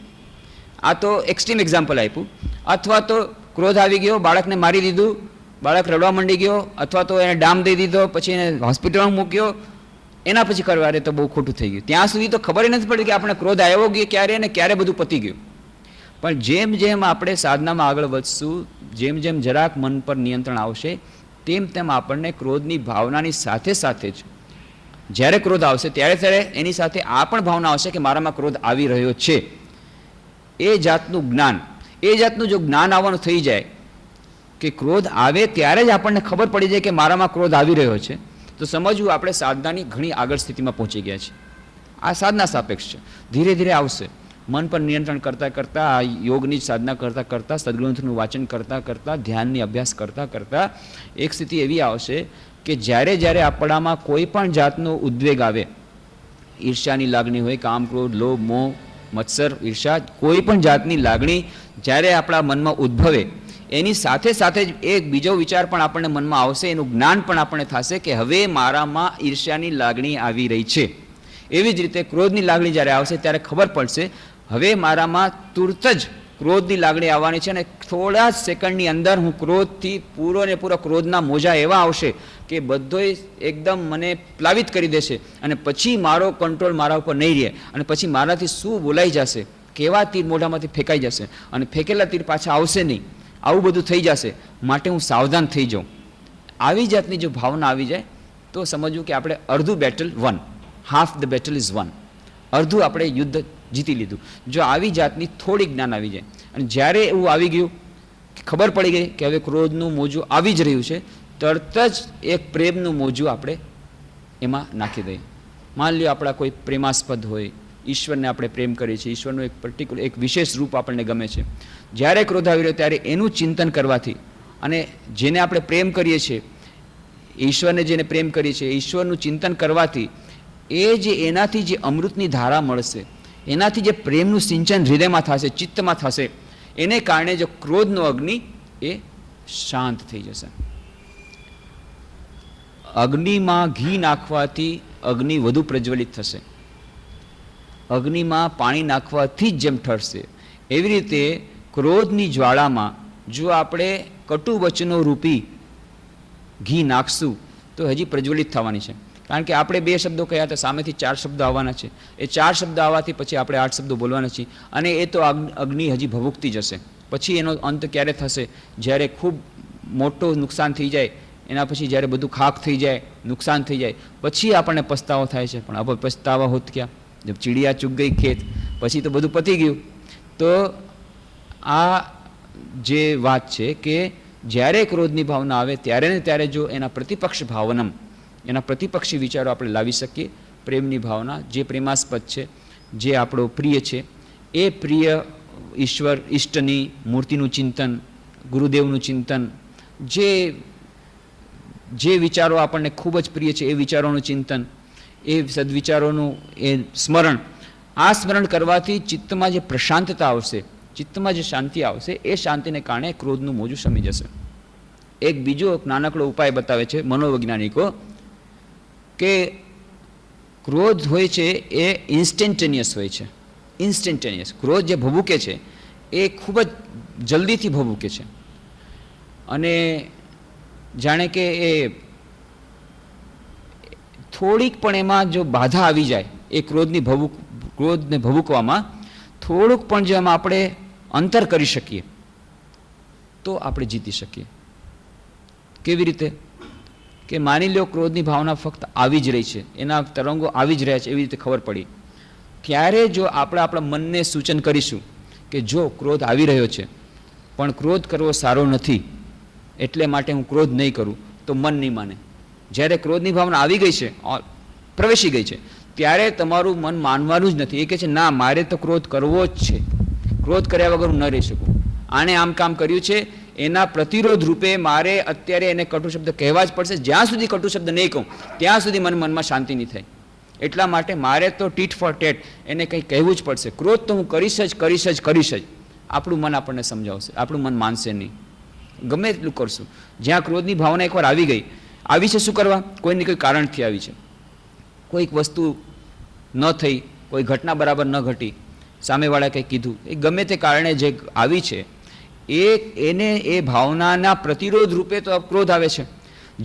આ તો એક્સ્ટ્રીમ એક્ઝામ્પલ આપ્યું. અથવા તો ક્રોધ આવી ગયો, બાળકને મારી દીધું, બાળક રડવા માંડી ગયો, અથવા તો એને ડામ દઈ દીધો, પછી એને હોસ્પિટલમાં મૂક્યો, એના પછી કરવા તો બહુ ખોટું થઈ ગયું. ત્યાં સુધી તો ખબર નથી પડી કે આપણે ક્રોધ આવ્યો ગયો ક્યારે અને ક્યારે બધું પતી ગયું. પણ જેમ જેમ આપણે સાધનામાં આગળ વધશું, જેમ જેમ જરાક મન પર નિયંત્રણ આવશે, તેમ તેમ આપણને ક્રોધની ભાવનાની સાથે સાથે જ જ્યારે ક્રોધ આવશે ત્યારે એની સાથે આ પણ ભાવના આવશે કે મારામાં ક્રોધ આવી રહ્યો છે. એ જાતનું જ્ઞાન, એ જાતનું જો જ્ઞાન આવવાનું થઈ જાય કે ક્રોધ આવે ત્યારે જ આપણને ખબર પડી જાય કે મારામાં ક્રોધ આવી રહ્યો છે, તો સમજવું આપણે સાધનાની ઘણી આગળ સ્થિતિમાં પહોંચી ગયા છે. આ સાધના સાપેક્ષ છે, ધીરે ધીરે આવશે. મન પર નિયંત્રણ કરતાં કરતાં, આ યોગની સાધના કરતાં કરતાં, સદગ્રંથનું વાંચન કરતાં કરતાં, ધ્યાનની અભ્યાસ કરતાં કરતાં એક સ્થિતિ એવી આવશે કે જ્યારે જ્યારે આપણામાં કોઈ પણ જાતનો ઉદ્વેગ આવે, ઈર્ષ્યાની લાગણી હોય, કામ, ક્રોધ, લોભ, મોહ, મત્સર, ઈર્ષા, કોઈ પણ જાતની લાગણી જ્યારે આપણા મનમાં ઉદ્ભવે, એની સાથે સાથે જ એક બીજો વિચાર પણ આપણને મનમાં આવશે, એનું જ્ઞાન પણ આપણને થશે કે હવે મારામાં ઈર્ષ્યાની લાગણી આવી રહી છે. એવી જ રીતે ક્રોધની લાગણી જ્યારે આવશે ત્યારે ખબર પડશે હવે મારામાં તુરત જ ક્રોધની લાગણી આવવાની છે અને થોડા જ સેકન્ડની અંદર હું ક્રોધથી પૂરો ને પૂરો ક્રોધના મોજા એવા આવશે કે બધોય એકદમ મને પ્લાવિત કરી દેશે અને પછી મારો કંટ્રોલ મારા ઉપર નહીં રહે અને પછી મારાથી શું બોલાઈ જશે, કેવા તીર મોઢામાંથી ફેંકાઈ જશે અને ફેંકેલા તીર પાછા આવશે નહીં, આવું બધું થઈ જશે. માટે હું સાવધાન થઈ જાઉં. આવી જાતની જો ભાવના આવી જાય તો સમજવું કે આપણે અડધું battle one, half the battle is one, અડધું આપણે યુદ્ધ જીતી લીધું. જો આવી જાતની થોડી જ્ઞાન આવી જાય અને જ્યારે એવું આવી ગયું, ખબર પડી ગઈ કે હવે ક્રોધનું મોજું આવી જ રહ્યું છે, તરત જ એક પ્રેમનું મોજું આપણે એમાં નાખી દઈએ. માની લો આપણા કોઈ પ્રેમાસ્પદ હોય, ઈશ્વરને આપણે પ્રેમ કરીએ છીએ, ઈશ્વરનું એક પર્ટિક્યુલર એક વિશેષ રૂપ આપણને ગમે છે, જ્યારે ક્રોધ આવી રહ્યો ત્યારે એનું ચિંતન કરવાથી અને જેને આપણે પ્રેમ કરીએ છીએ, ઈશ્વરને જેને પ્રેમ કરીએ છીએ, ઈશ્વરનું ચિંતન કરવાથી એ જે એનાથી જે અમૃતની ધારા મળશે, એનાથી જે પ્રેમનું સિંચન હૃદયમાં થશે, ચિત્તમાં થશે, એને કારણે જો ક્રોધનો અગ્નિ એ શાંત થઈ જશે. અગ્નિમાં ઘી નાખવાથી અગ્નિ વધુ પ્રજ્વલિત થશે, અગ્નિમાં પાણી નાખવાથી જ જેમ ઠરશે, એવી રીતે ક્રોધની જ્વાળામાં જો આપણે કટુ વચનો રૂપી ઘી નાખશું તો હજી પ્રજ્વલિત થવાની છે. કારણ કે આપણે 2 શબ્દો કહ્યા હતા, સામેથી 4 શબ્દો આવવાના છે. એ 4 શબ્દ આવવાથી પછી આપણે 8 શબ્દો બોલવાના છીએ અને એ તો અગ્નિ હજી ભભૂકતી જશે. પછી એનો અંત ક્યારે થશે? જ્યારે ખૂબ મોટું નુકસાન થઈ જાય, એના પછી જ્યારે બધું ખાખ થઈ જાય, નુકસાન થઈ જાય, પછી આપણને પસ્તાવો થાય છે. પણ હવે પસ્તાવા હોત ક્યાં? જબ ચીડિયા ચૂક ગઈ ખેત, પછી તો બધું પતી ગયું. તો આ જે વાત છે કે જ્યારે ક્રોધની ભાવના આવે ત્યારે ને ત્યારે જો એના પ્રતિપક્ષ ભાવનમ, એના પ્રતિપક્ષી વિચારો આપણે લાવી શકીએ. પ્રેમની ભાવના, જે પ્રેમાસ્પદ છે, જે આપણો પ્રિય છે, એ પ્રિય ઈશ્વર, ઈષ્ટની મૂર્તિનું ચિંતન, ગુરુદેવનું ચિંતન, જે વિચારો આપણને ખૂબ જ પ્રિય છે એ વિચારોનું ચિંતન, એ સદવિચારોનું એ સ્મરણ, આ સ્મરણ કરવાથી ચિત્તમાં જે પ્રશાંતતા આવશે, ચિત્તમાં જે શાંતિ આવશે, એ શાંતિને કારણે ક્રોધનું મોજું શમી જશે. એક બીજો નાનકડો ઉપાય બતાવે છે મનોવૈજ્ઞાનિકો કે ક્રોધ હોય છે એ ઇન્સ્ટન્ટેનિયસ હોય છે. ઇન્સ્ટન્ટેનિયસ ક્રોધ જે ભભૂકે છે એ ખૂબ જ જલ્દીથી ભભૂકે છે અને જાણે કે એ થોડીક પણ એમાં જો બાધા આવી જાય, એ ક્રોધને ભભૂકવામાં થોડુંક પણ જો એમાં આપણે અંતર કરી શકીએ તો આપણે જીતી શકીએ. કેવી રીતે? કે માની લો ક્રોધની ભાવના ફક્ત આવી જ રહી છે, એના તરંગો આવી જ રહ્યા છે, એવી રીતે ખબર પડી. ત્યારે જો આપણે આપણા મનને સૂચન કરીશું કે જો ક્રોધ આવી રહ્યો છે પણ ક્રોધ કરવો સારો નથી, એટલે માટે હું ક્રોધ નહીં કરું, તો મન નહીં માને. જ્યારે ક્રોધની ભાવના આવી ગઈ છે, પ્રવેશી ગઈ છે, ત્યારે તમારું મન માનવાનું જ નથી. એ કહે છે ના, મારે તો ક્રોધ કરવો જ છે, ક્રોધ કર્યા વગર હું ન રહી શકું. આને આમ કામ કર્યું છે એના પ્રતિરોધ રૂપે મારે અત્યારે એને કટુ શબ્દ કહેવા જ પડશે. જ્યાં સુધી કટુ શબ્દ નહીં કહું ત્યાં સુધી મને મનમાં શાંતિ નહીં થાય. એટલા માટે મારે તો ટીટ ફોર ટેટ એને કંઈ કહેવું જ પડશે. ક્રોધ તો હું કરીશ જ. આપણું મન આપણને સમજાવશે, આપણું મન માનશે નહીં. ગમે એટલું કરશું. જ્યાં ક્રોધની ભાવના એકવાર આવી છે શું કરવા? કોઈને કોઈ કારણથી આવી છે. કોઈક વસ્તુ ન થઈ, કોઈ ઘટના બરાબર ન ઘટી, સામેવાળા કંઈ કીધું, એ ગમે તે કારણે જે આવી છે એને એ ભાવનાના પ્રતિરોધ રૂપે તો ક્રોધ આવે છે.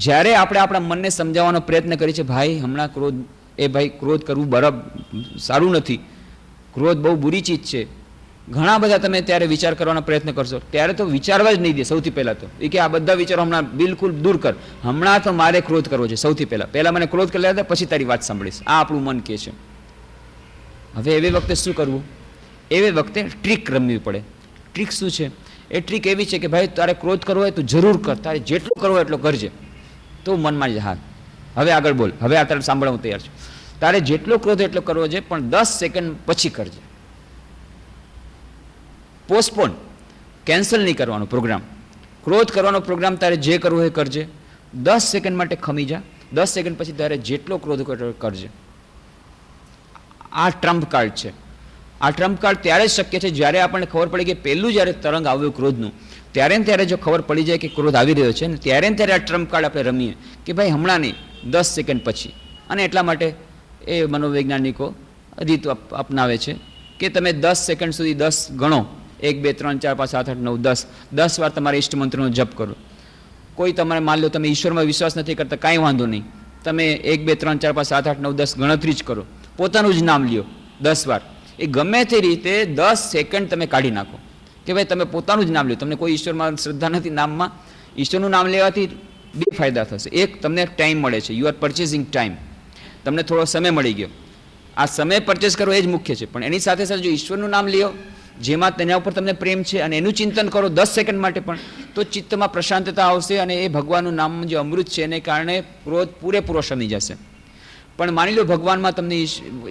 જ્યારે આપણે આપણા મનને સમજાવવાનો પ્રયત્ન કરીએ છીએ, ભાઈ હમણાં ક્રોધ કરવું બરાબર સારું નથી, ક્રોધ બહુ બુરી ચીજ છે, ઘણા બધા તમે ત્યારે વિચાર કરવાનો પ્રયત્ન કરશો, ત્યારે તો વિચારવા જ નહીં દે. સૌથી પહેલાં તો એ કે આ બધા વિચારો હમણાં બિલકુલ દૂર કર, હમણાં તો મારે ક્રોધ કરવો છે. સૌથી પહેલાં મને ક્રોધ કરી લેતા પછી તારી વાત સાંભળીશ, આ આપણું મન કહે છે. હવે એવી વખતે શું કરવું? એવી વખતે ટ્રીક રમવી પડે. ટ્રીક શું છે? એ ટ્રીક એવી છે કે ભાઈ તારે ક્રોધ કરવો હોય તો જરૂર કર, તારે જેટલો કરવો એટલો કરજે. તો મનમાં જ હા હવે આગળ બોલ, હવે આ તારે સાંભળવા હું તૈયાર છું. તારે જેટલો ક્રોધ એટલો કરવો છે, પણ 10 સેકન્ડ પછી કરજે. પોસ્ટપોન, કેન્સલ નહીં કરવાનો પ્રોગ્રામ. ક્રોધ કરવાનો પ્રોગ્રામ તારે જે કરવો હોય કરજે. 10 સેકન્ડ માટે ખમી જા. 10 સેકન્ડ પછી તારે જેટલો ક્રોધ કરજે. આ ટ્રમ્પ કાર્ડ છે. આ ટ્રમ્પ કાર્ડ ત્યારે જ શક્ય છે જ્યારે આપણને ખબર પડી કે પહેલું જ્યારે તરંગ આવ્યું ક્રોધનું, ત્યારે જો ખબર પડી જાય કે ક્રોધ આવી રહ્યો છે ને, ત્યારે આ ટ્રમ્પ કાર્ડ આપણે રમીએ કે ભાઈ હમણાં નહીં, 10 સેકન્ડ પછી. અને એટલા માટે એ મનોવૈજ્ઞાનિકો રીત અપનાવે છે કે તમે 10 સેકન્ડ સુધી 10 ગણો. 1 2 3 4 5 7 8 9 10 10 વાર તમારા ઈષ્ટ મંત્રનો જપ કરો. કોઈ તમારે માન લો તમે ઈશ્વરમાં વિશ્વાસ નથી કરતા, કાંઈ વાંધો નહીં, તમે 1 2 3 4 5 7 8 9 10 ગણતરી જ કરો. પોતાનું જ નામ લ્યો 10 વાર. એ ગમે તે રીતે 10 સેકન્ડ તમે કાઢી નાખો કે ભાઈ તમે પોતાનું જ નામ લ્યો. તમને કોઈ ઈશ્વરમાં શ્રદ્ધા નથી નામમાં. ઈશ્વરનું નામ લેવાથી 2 ફાયદા થશે. એક, તમને ટાઈમ મળે છે, યુ આર પરચેઝિંગ ટાઈમ, તમને થોડો સમય મળી ગયો. આ સમય પરચેસ કરવો એ જ મુખ્ય છે. પણ એની સાથે સાથે જો ઈશ્વરનું નામ લ્યો, જેમાં તેના ઉપર તમને પ્રેમ છે, અને એનું ચિંતન કરો 10 સેકન્ડ માટે પણ, તો ચિત્તમાં પ્રશાંતતા આવશે અને એ ભગવાનનું નામ જે અમૃત છે એને કારણે ક્રોધ પૂરેપૂરો શમી જશે. પણ માની લો ભગવાનમાં તમને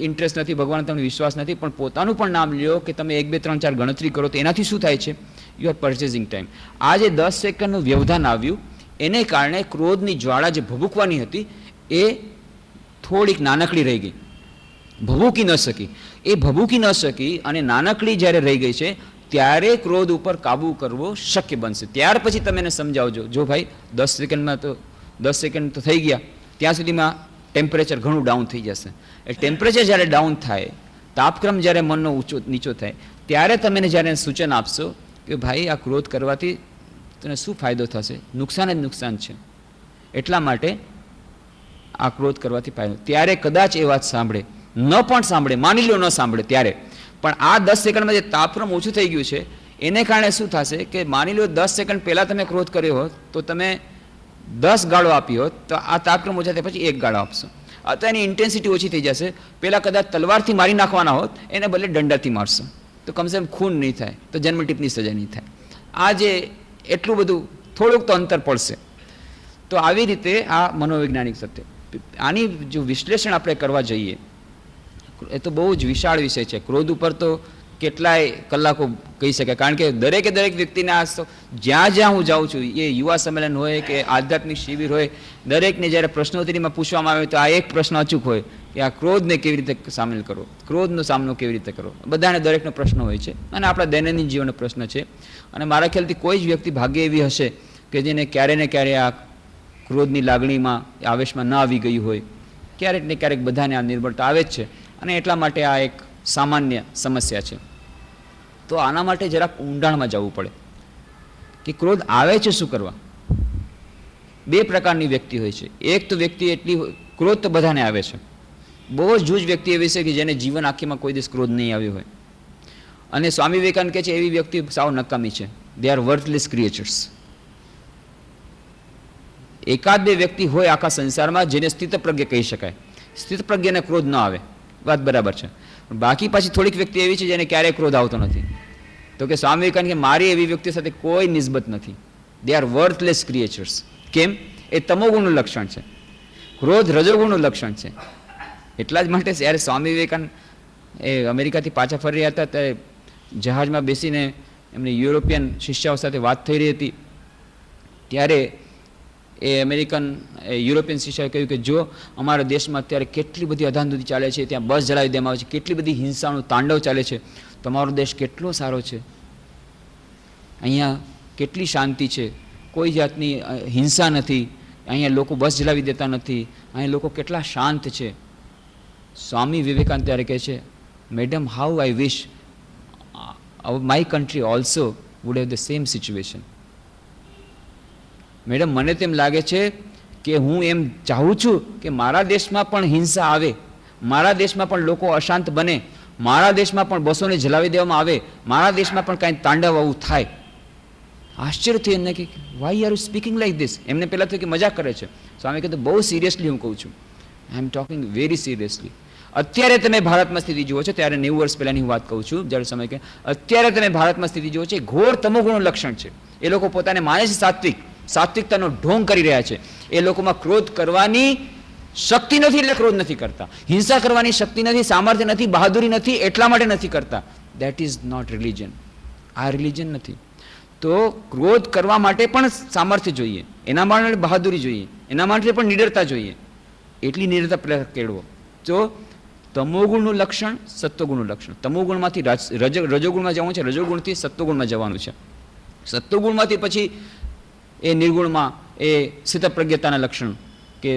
ઇન્ટરેસ્ટ નથી, ભગવાન તમને વિશ્વાસ નથી, પણ પોતાનું પણ નામ લ્યો કે તમે 1 2 3 4 ગણતરી કરો, તો એનાથી શું થાય છે? You are purchasing time. આ જે 10 સેકન્ડનું વ્યવધાન આવ્યું એને કારણે ક્રોધની જ્વાળા જે ભભૂકવાની હતી એ થોડીક નાનકડી રહી ગઈ, ભભૂકી ન શકી. એ ભભૂકી ન શકી અને નાનકડી જ્યારે રહી ગઈ છે ત્યારે ક્રોધ ઉપર કાબૂ કરવો શક્ય બનશે. ત્યાર પછી તમે એને સમજાવજો, જો ભાઈ 10 સેકન્ડમાં તો 10 સેકન્ડ તો થઈ ગયા, ત્યાં સુધીમાં ટેમ્પરેચર ઘણું ડાઉન થઈ જશે. એ ટેમ્પરેચર જ્યારે ડાઉન થાય, તાપક્રમ જ્યારે મનનો નીચો થાય, ત્યારે તમે જ્યારે સૂચન આપશો કે ભાઈ આ ક્રોધ કરવાથી તને શું ફાયદો થશે? નુકસાન જ નુકસાન છે. એટલા માટે આ ક્રોધ કરવાથી ફાયદો. ત્યારે કદાચ એ વાત સાંભળે, ન પણ સાંભળે, માની લો ન સાંભળે ત્યારે, પણ આ 10 સેકન્ડમાં જે તાપક્રમ ઓછું થઈ ગયું છે એને કારણે શું થશે કે માની લો 10 સેકન્ડ પહેલાં તમે ક્રોધ કર્યો હોત તો તમે 10 ગાળો આપી હોત, તો આ તાપક્રમ ઓછા થયા પછી 1 ગાળો આપશો. તો એની ઇન્ટેન્સિટી ઓછી થઈ જશે. પહેલાં કદાચ તલવારથી મારી નાખવાના હોત, એને બદલે દંડાથી મારશો, તો કમસે કમ ખૂન નહીં થાય, તો જન્મટીપની સજા નહીં થાય. આ જે એટલું બધું થોડુંક તો અંતર પડશે. તો આવી રીતે આ મનોવૈજ્ઞાનિક સત્ય. આની જો વિશ્લેષણ આપણે કરવા જઈએ, એ તો બહુ જ વિશાળ વિષય છે. ક્રોધ ઉપર તો કેટલાય કલાકો કહી શકાય, કારણ કે દરેક વ્યક્તિને આ જ્યાં હું જાઉં છું, એ યુવા સંમેલન હોય કે આધ્યાત્મિક શિબિર હોય, દરેકને જ્યારે પ્રશ્નોત્તરીમાં પૂછવામાં આવે તો આ એક પ્રશ્ન અચૂક હોય કે આ ક્રોધને કેવી રીતે સામેલ કરવો, ક્રોધનો સામનો કેવી રીતે કરવો. બધાને દરેકનો પ્રશ્ન હોય છે અને આપણા દૈનંદિન જીવનનો પ્રશ્ન છે. અને મારા ખ્યાલથી કોઈ જ વ્યક્તિ ભાગ્ય એવી હશે કે જેને ક્યારે ને ક્યારે આ ક્રોધની લાગણીમાં, આવેશમાં ન આવી ગયું હોય. ક્યારેક ને ક્યારેક બધાને આ નિર્બળતા આવે જ છે, અને એટલા માટે આ એક સામાન્ય સમસ્યા છે. તો આના માટે જરાક ઊંડાણમાં જવું પડે કે ક્રોધ આવે છે શું કરવા. 2 પ્રકારની વ્યક્તિ હોય છે. એક તો વ્યક્તિ એટલી, ક્રોધ તો બધાને આવે છે, બહુ જ જૂજ વ્યક્તિ એવી છે કે જેને જીવન આખીમાં કોઈ દિવસ ક્રોધ નહીં આવ્યો હોય. અને સ્વામી વિવેકાનંદ કહે છે એવી વ્યક્તિ સાવ નકામી છે. They are વર્થલેસ creatures. 1-2 વ્યક્તિ હોય આખા સંસારમાં જેને સ્થિતપ્રજ્ઞ કહી શકાય. સ્થિતપ્રજ્ઞને ક્રોધ ન આવે, વાત બરાબર છે. બાકી પાછી થોડીક વ્યક્તિ એવી છે જેને ક્યારેય ક્રોધ આવતો નથી. તો કે સ્વામી વિવેકાનંદ કે મારી એવી વ્યક્તિ સાથે કોઈ નિસ્બત નથી. They are વર્થલેસ creatures. કેમ? એ તમોગુણનું લક્ષણ છે, ક્રોધ રજોગુણનું લક્ષણ છે. એટલા જ માટે જ્યારે સ્વામી વિવેકાનંદ એ અમેરિકાથી પાછા ફરી રહ્યા હતા ત્યારે જહાજમાં બેસીને એમની યુરોપિયન શિષ્યાઓ સાથે વાત થઈ રહી હતી, ત્યારે એ અમેરિકન યુરોપિયન શિક્ષાએ કહ્યું કે જો અમારા દેશમાં અત્યારે કેટલી બધી અધાંધુતી ચાલે છે, ત્યાં બસ જલાવી દેવામાં આવે છે, કેટલી બધી હિંસાનું તાંડવ ચાલે છે, તમારો દેશ કેટલો સારો છે, અહીંયા કેટલી શાંતિ છે, કોઈ જાતની હિંસા નથી, અહીંયા લોકો બસ જલાવી દેતા નથી, અહીંયા લોકો કેટલા શાંત છે. સ્વામી વિવેકાનંદ ત્યારે કહે છે, madam, how I wish my country also would have the same situation. Madam, મને તેમ લાગે છે કે હું એમ ચાહું છું કે મારા દેશમાં પણ હિંસા આવે, મારા દેશમાં પણ લોકો અશાંત બને, મારા દેશમાં પણ બસોને જલાવી દેવામાં આવે, મારા દેશમાં પણ કાંઈ તાંડવ આવું થાય. આશ્ચર્ય થયું એમને કે why are you speaking like this. એમને પહેલાં થયું કે મજાક કરે છે. સ્વામી કીધું બહુ સિરિયસલી હું કહું છું, આઈ એમ ટોકિંગ વેરી સિરિયસલી. અત્યારે તમે ભારતમાં સ્થિતિ જુઓ છો, ત્યારે 90 વર્ષ પહેલાંની હું વાત કહું છું, જ્યારે સમય કે અત્યારે તમે ભારતમાં સ્થિતિ જુઓ છો, ઘોર તમોગુણનું લક્ષણ છે. એ લોકો પોતાને માને છે સાત્વિકતાનો ઢોંગ કરી રહ્યા છે. એ લોકોમાં ક્રોધ કરવાની શક્તિ નથી એટલે ક્રોધ નથી કરતા, હિંસા કરવાની શક્તિ નથી, સામર્થ્ય નથી, બહાદુરી નથી, એટલા માટે નથી કરતા. That is not religion. આ રિલિજન નથી. તો ક્રોધ કરવા માટે પણ સામર્થ્ય જોઈએ, એના માટે બહાદુરી જોઈએ, એના માટે પણ નિડરતા જોઈએ. એટલી નિડરતા પહેલાં કેળવો. તો તમોગુણનું લક્ષણ, સત્વગુણનું લક્ષણ. તમોગુણમાંથી રજોગુણમાં જવાનું છે, રજોગુણથી સત્વગુણમાં જવાનું છે, સત્વગુણમાંથી પછી એ નિર્ગુણમાં એ સ્થિતપ્રજ્ઞતાના લક્ષણ કે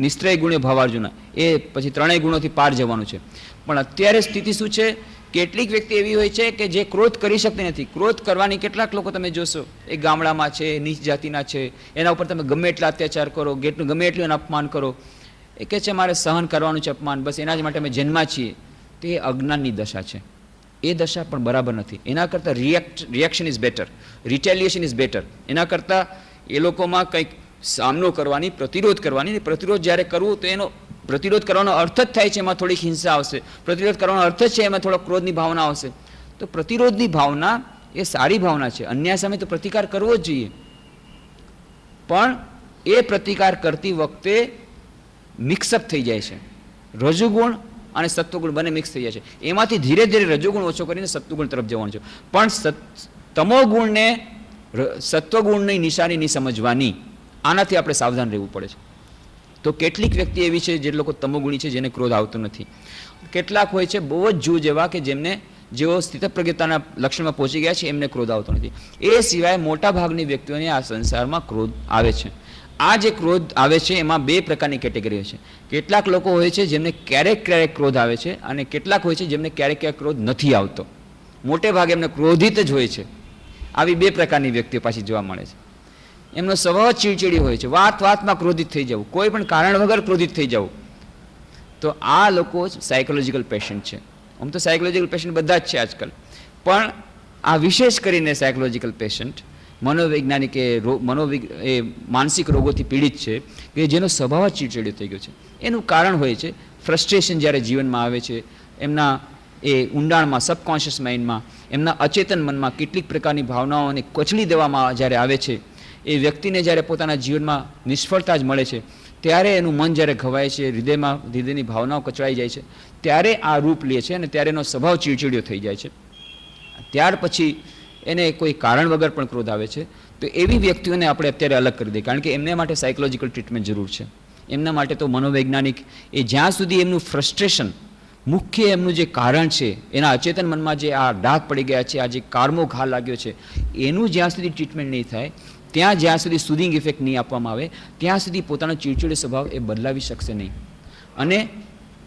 નિસ્ત્રય ગુણે ભાવાર્જુના, એ પછી ત્રણેય ગુણોથી પાર જવાનું છે. પણ અત્યારે સ્થિતિ શું છે? કેટલીક વ્યક્તિ એવી હોય છે કે જે ક્રોધ કરી શકતી નથી. ક્રોધ કરવાની કેટલાક લોકો તમે જોશો, એ ગામડામાં છે, નીચ જાતિના છે, એના ઉપર તમે ગમે એટલા અત્યાચાર કરો, ગમે એટલું એનું અપમાન કરો, એ કહે છે મારે સહન કરવાનું છે અપમાન, બસ એના જ માટે અમે જન્મા છીએ. તે અજ્ઞાનની દશા છે. એ દશા પણ બરાબર નથી. એના કરતાં reaction is better, retaliation is better. એના કરતાં એ લોકોમાં કંઈક સામનો કરવાની, પ્રતિરોધ કરવાની. પ્રતિરોધ જ્યારે કરવું તો એનો પ્રતિરોધ કરવાનો અર્થ જ થાય છે એમાં થોડીક હિંસા આવશે, પ્રતિરોધ કરવાનો અર્થ જ છે એમાં થોડો ક્રોધની ભાવના આવશે. તો પ્રતિરોધની ભાવના એ સારી ભાવના છે. અન્યાય સામે તો પ્રતિકાર કરવો જ જોઈએ, પણ એ પ્રતિકાર કરતી વખતે મિક્સઅપ થઈ જાય છે. રજોગુણ અને સત્વગુણ બંને મિક્સ થઈ જાય છે. એમાંથી ધીરે ધીરે રજોગુણ ઓછો કરીને સત્વગુણ તરફ જવાનું છે. પણ તમોગુણને સત્વગુણની નિશાની નહીં સમજવાની, આનાથી આપણે સાવધાન રહેવું પડે છે. તો કેટલીક વ્યક્તિ એવી છે જે લોકો તમોગુણી છે, જેને ક્રોધ આવતો નથી. કેટલાક હોય છે બહુ જ જૂ જેવા કે જેઓ સ્થિતપ્રજ્ઞતાના લક્ષણમાં પહોંચી ગયા છે, એમને ક્રોધ આવતો નથી. એ સિવાય મોટા ભાગની વ્યક્તિઓને આ સંસારમાં ક્રોધ આવે છે. આ જે ક્રોધ આવે છે એમાં બે પ્રકારની કેટેગરી છે. કેટલાક લોકો હોય છે જેમને ક્યારેક ક્યારેક ક્રોધ આવે છે, અને કેટલાક હોય છે જેમને ક્યારેક ક્યારેક ક્રોધ નથી આવતો. મોટે ભાગે એમને ક્રોધિત જ હોય છે. આવી બે પ્રકારની વ્યક્તિઓ પાછી જોવા મળે છે. એમનો સ્વભાવ ચીડચીડી હોય છે, વાતમાં ક્રોધિત થઈ જવું, કોઈ પણ કારણ વગર ક્રોધિત થઈ જવું. તો આ લોકો સાયકોલોજીકલ પેશન્ટ છે. આમ તો સાયકોલોજીકલ પેશન્ટ બધા જ છે આજકાલ, પણ આ વિશેષ કરીને સાયકોલોજીકલ પેશન્ટ મનોવૈજ્ઞાનિક એ માનસિક રોગોથી પીડિત છે કે જેનો સ્વભાવ જ ચીડચીડી થઈ ગયો છે. એનું કારણ હોય છે ફ્રસ્ટ્રેશન. જ્યારે જીવનમાં આવે છે, એમના એ ઊંડાણમાં, સબકોન્શિયસ માઇન્ડમાં, એમના અચેતન મનમાં કેટલીક પ્રકારની ભાવનાઓને કચડી દેવામાં જ્યારે આવે છે, એ વ્યક્તિને જ્યારે પોતાના જીવનમાં નિષ્ફળતા જ મળે છે, ત્યારે એનું મન જ્યારે ઘવાય છે, હૃદયની ભાવનાઓ કચડાઈ જાય છે, ત્યારે આ રૂપ લે છે, અને ત્યારે એનો સ્વભાવ ચીડચીડિયો થઈ જાય છે. ત્યાર પછી એને કોઈ કારણ વગર પણ ક્રોધ આવે છે. તો એવી વ્યક્તિઓને આપણે અત્યારે અલગ કરી દઈએ, કારણ કે એમને માટે સાયકોલોજીકલ ટ્રીટમેન્ટ જરૂર છે. એમના માટે તો મનોવૈજ્ઞાનિક, એ જ્યાં સુધી એમનું ફ્રસ્ટ્રેશન, મુખ્ય એમનું જે કારણ છે, એના અચેતન મનમાં જે આ ડાઘ પડી ગયા છે, આ જે કારમો ઘા લાગ્યો છે, એનું જ્યાં સુધી ટ્રીટમેન્ટ નહીં થાય, ત્યાં જ્યાં સુધી સુધિંગ ઇફેક્ટ નહીં આપવામાં આવે, ત્યાં સુધી પોતાનો ચીડચીડી સ્વભાવ એ બદલાવી શકશે નહીં. અને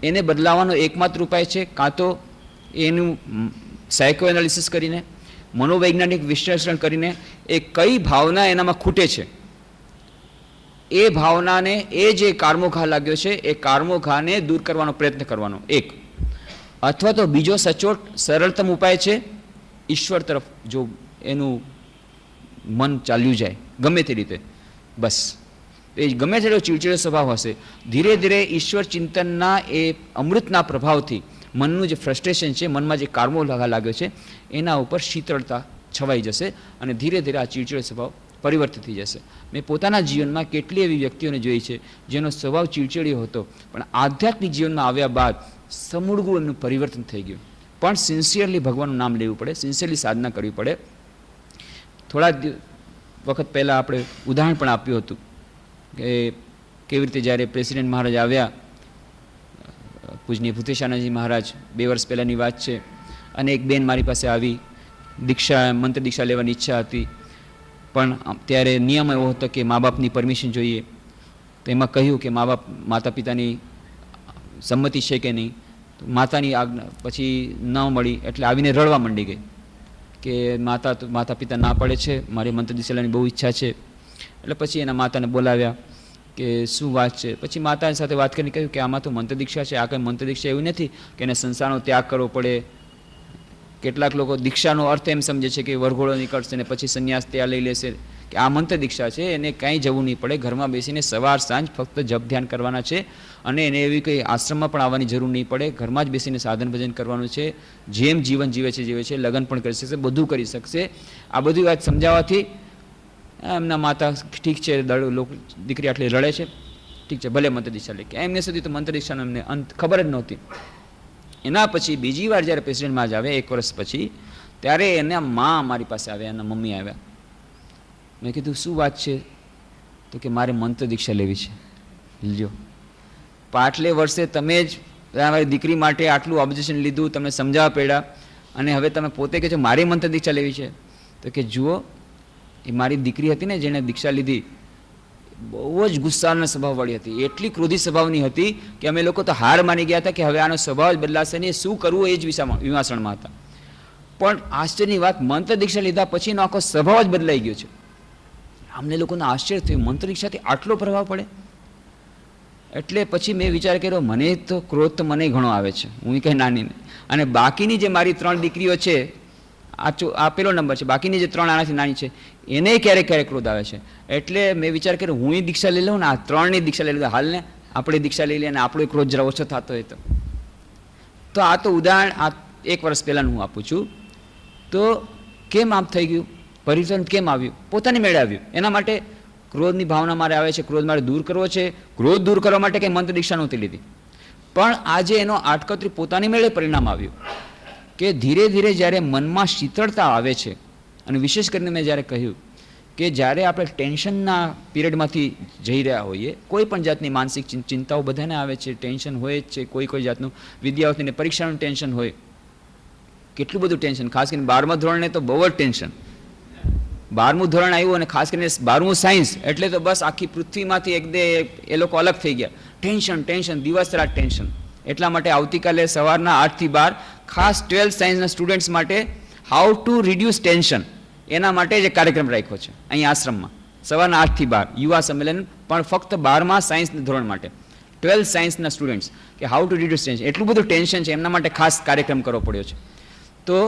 એને બદલાવાનો એકમાત્ર ઉપાય છે કાં તો એનું સાયકો એનાલિસિસ કરીને, મનોવૈજ્ઞાનિક વિશ્લેષણ કરીને, એ કઈ ભાવના એનામાં ખૂટે છે, એ ભાવનાને, એ જે કારમો ઘા લાગ્યો છે, એ કારમો ઘાને દૂર કરવાનો પ્રયત્ન કરવાનો એક. અથવા તો બીજો સચોટ સરળતમ ઉપાય છે ઈશ્વર તરફ જો એનું મન ચાલ્યું જાય ગમે તે રીતે, બસ એ ગમે તેટલો ચીડચીડો સ્વભાવ હશે, ધીરે ધીરે ઈશ્વર ચિંતનના એ અમૃતના પ્રભાવથી મનનું જે ફ્રસ્ટ્રેશન છે, મનમાં જે કારમો લાગ્યો છે, એના ઉપર શીતળતા છવાઈ જશે, અને ધીરે ધીરે આ ચીડચીડો સ્વભાવ પરિવર્તિત થઈ જશે. મેં પોતાના જીવનમાં કેટલી એવી વ્યક્તિઓને જોઈ છે જેનો સ્વભાવ ચીડચીડિયો હતો, પણ આધ્યાત્મિક જીવનમાં આવ્યા બાદ સમૂળગું એમનું પરિવર્તન થઈ ગયું. પણ સિન્સિયરલી ભગવાનનું નામ લેવું પડે, સિન્સિયરલી સાધના કરવી પડે. થોડા વખત પહેલાં આપણે ઉદાહરણ પણ આપ્યું હતું કે કેવી રીતે જ્યારે પ્રેસિડેન્ટ મહારાજ આવ્યા, પૂજનીય ભૂતેશાનંદજી મહારાજ, 2 વર્ષ પહેલાંની વાત છે, અને એક બેન મારી પાસે આવી, મંત્ર દીક્ષા લેવાની ઈચ્છા હતી, પણ ત્યારે નિયમ એવો હતો કે મા બાપની પરમિશન જોઈએ. તો એમાં કહ્યું કે માતા પિતાની સંમતિ છે કે નહીં. તો માતાની આજ્ઞા પછી ન મળી એટલે આવીને રડવા માંડી ગઈ કે માતા પિતા ના પડે છે, મારી મંત્ર દીક્ષા લેવાની બહુ ઈચ્છા છે. એટલે પછી એના માતાને બોલાવ્યા કે શું વાત છે. પછી માતાની સાથે વાત કરીને કહ્યું કે આમાં તો મંત્ર દીક્ષા છે, આ કંઈ મંત્ર દીક્ષા એવું નથી કે એને સંસારનો ત્યાગ કરવો પડે. કેટલાક લોકો દીક્ષાનો અર્થ એમ સમજે છે કે વરઘોડો નીકળશે ને પછી સંન્યાસ ત્યાં લઈ લેશે, કે આ મંત્ર દીક્ષા છે, એને કાંઈ જવું નહીં પડે, ઘરમાં બેસીને સવાર સાંજ ફક્ત જપ ધ્યાન કરવાના છે, અને એને એવી કંઈ આશ્રમમાં પણ આવવાની જરૂર નહીં પડે, ઘરમાં જ બેસીને સાધન ભજન કરવાનું છે, જેમ જીવન જીવે છે, લગ્ન પણ કરી શકશે, બધું કરી શકશે. આ બધી વાત સમજાવવાથી એમના માતા ઠીક છે, દીકરી આટલી રડે છે, ઠીક છે, ભલે મંત્ર દીક્ષા લે, કે એમને સુધી તો મંત્ર દીક્ષાનો એમને અંત ખબર જ નહોતી. એના પછી બીજી વાર જ્યારે પ્રેસિડેન્ટ મહારાજ આવ્યા 1 વર્ષ પછી, ત્યારે એના મારી પાસે આવ્યા, એના મમ્મી આવ્યા. મેં કીધું શું વાત છે? તો કે મારે મંત્ર દીક્ષા લેવી છે. લ્યો, પાછલે વર્ષે તમે જ તમારી દીકરી માટે આટલું ઓબ્જેક્શન લીધું, તમને સમજાવવા પડ્યા, અને હવે તમે પોતે કહે છો મારી મંત્ર દીક્ષા લેવી છે. તો કે જુઓ, એ મારી દીકરી હતી ને જેણે દીક્ષા લીધી, બહુ જ ગુસ્સાના સ્વભાવવાળી હતી, એટલી ક્રોધી સ્વભાવની હતી કે અમે લોકો તો હાર માની ગયા હતા કે હવે આનો સ્વભાવ જ બદલાશે નહીં, શું કરવું એ જ વિમાસણમાં હતા. પણ આશ્ચર્યની વાત, મંત્ર દીક્ષા લીધા પછી એનો આખો સ્વભાવ જ બદલાઈ ગયો છે. અમને લોકોને આશ્ચર્ય થયું, મંત્ર દીક્ષાથી આટલો પ્રભાવ પડે. એટલે પછી મેં વિચાર કર્યો, મને તો ક્રોધ તો મને ઘણો આવે છે, હું કંઈ નાની નહીં, અને બાકીની જે મારી 3 દીકરીઓ છે, આ પેલો નંબર છે, બાકીની જે 3 આનાથી નાની છે, એને ક્યારેક ક્યારેક ક્રોધ આવે છે. એટલે મેં વિચાર કર્યો, હું દીક્ષા લઈ લઉં ને, આ 3ની દીક્ષા લઈ લઉં, હાલને આપણે દીક્ષા લઈ લઈએ અને આપણો ક્રોધ જરા ઓછો થતો હોય તો આ તો ઉદાહરણ આ 1 વર્ષ પહેલાંનું હું આપું છું. તો કેમ આમ થઈ ગયું? પરિવર્તન કેમ આવ્યું? પોતાની મેળે આવ્યું. એના માટે ક્રોધની ભાવના મારે આવે છે, ક્રોધ મારે દૂર કરવો છે. ક્રોધ દૂર કરવા માટે કંઈ મંત્ર દીક્ષા નહોતી લીધી, પણ આજે એનો આટકતરી પોતાની મેળે પરિણામ આવ્યું કે ધીરે ધીરે જ્યારે મનમાં શીતળતા આવે છે, અને વિશેષ કરીને મેં જ્યારે કહ્યું કે જ્યારે આપણે ટેન્શનના પિરિયડમાંથી જઈ રહ્યા હોઈએ, કોઈ પણ જાતની માનસિક ચિંતાઓ બધાને આવે છે, ટેન્શન હોય જ છે, કોઈ જાતનું વિદ્યાર્થીને પરીક્ષાનું ટેન્શન હોય, કેટલું બધું ટેન્શન, ખાસ કરીને 12મા ધોરણને તો બહુ જ ટેન્શન. 12મું ધોરણ આવ્યું અને ખાસ કરીને 12મું સાયન્સ એટલે તો બસ આખી પૃથ્વીમાંથી એ લોકો અલગ થઈ ગયા. ટેન્શન દિવસ રાત ટેન્શન. એટલા માટે આવતીકાલે સવારના 8 થી 12 ખાસ 12th સાયન્સના સ્ટુડન્ટ્સ માટે હાઉ ટુ રિડ્યુસ ટેન્શન, એના માટે જ એક કાર્યક્રમ રાખ્યો છે અહીં આશ્રમમાં, સવારના 8 થી 12 યુવા સંમેલન, પણ ફક્ત 12મા સાયન્સના ધોરણ માટે, 12th સાયન્સના સ્ટુડન્ટ્સ, કે હાઉ ટુ રિડ્યુસ ટેન્શન. એટલું બધું ટેન્શન છે, એમના માટે ખાસ કાર્યક્રમ કરવો પડ્યો છે. તો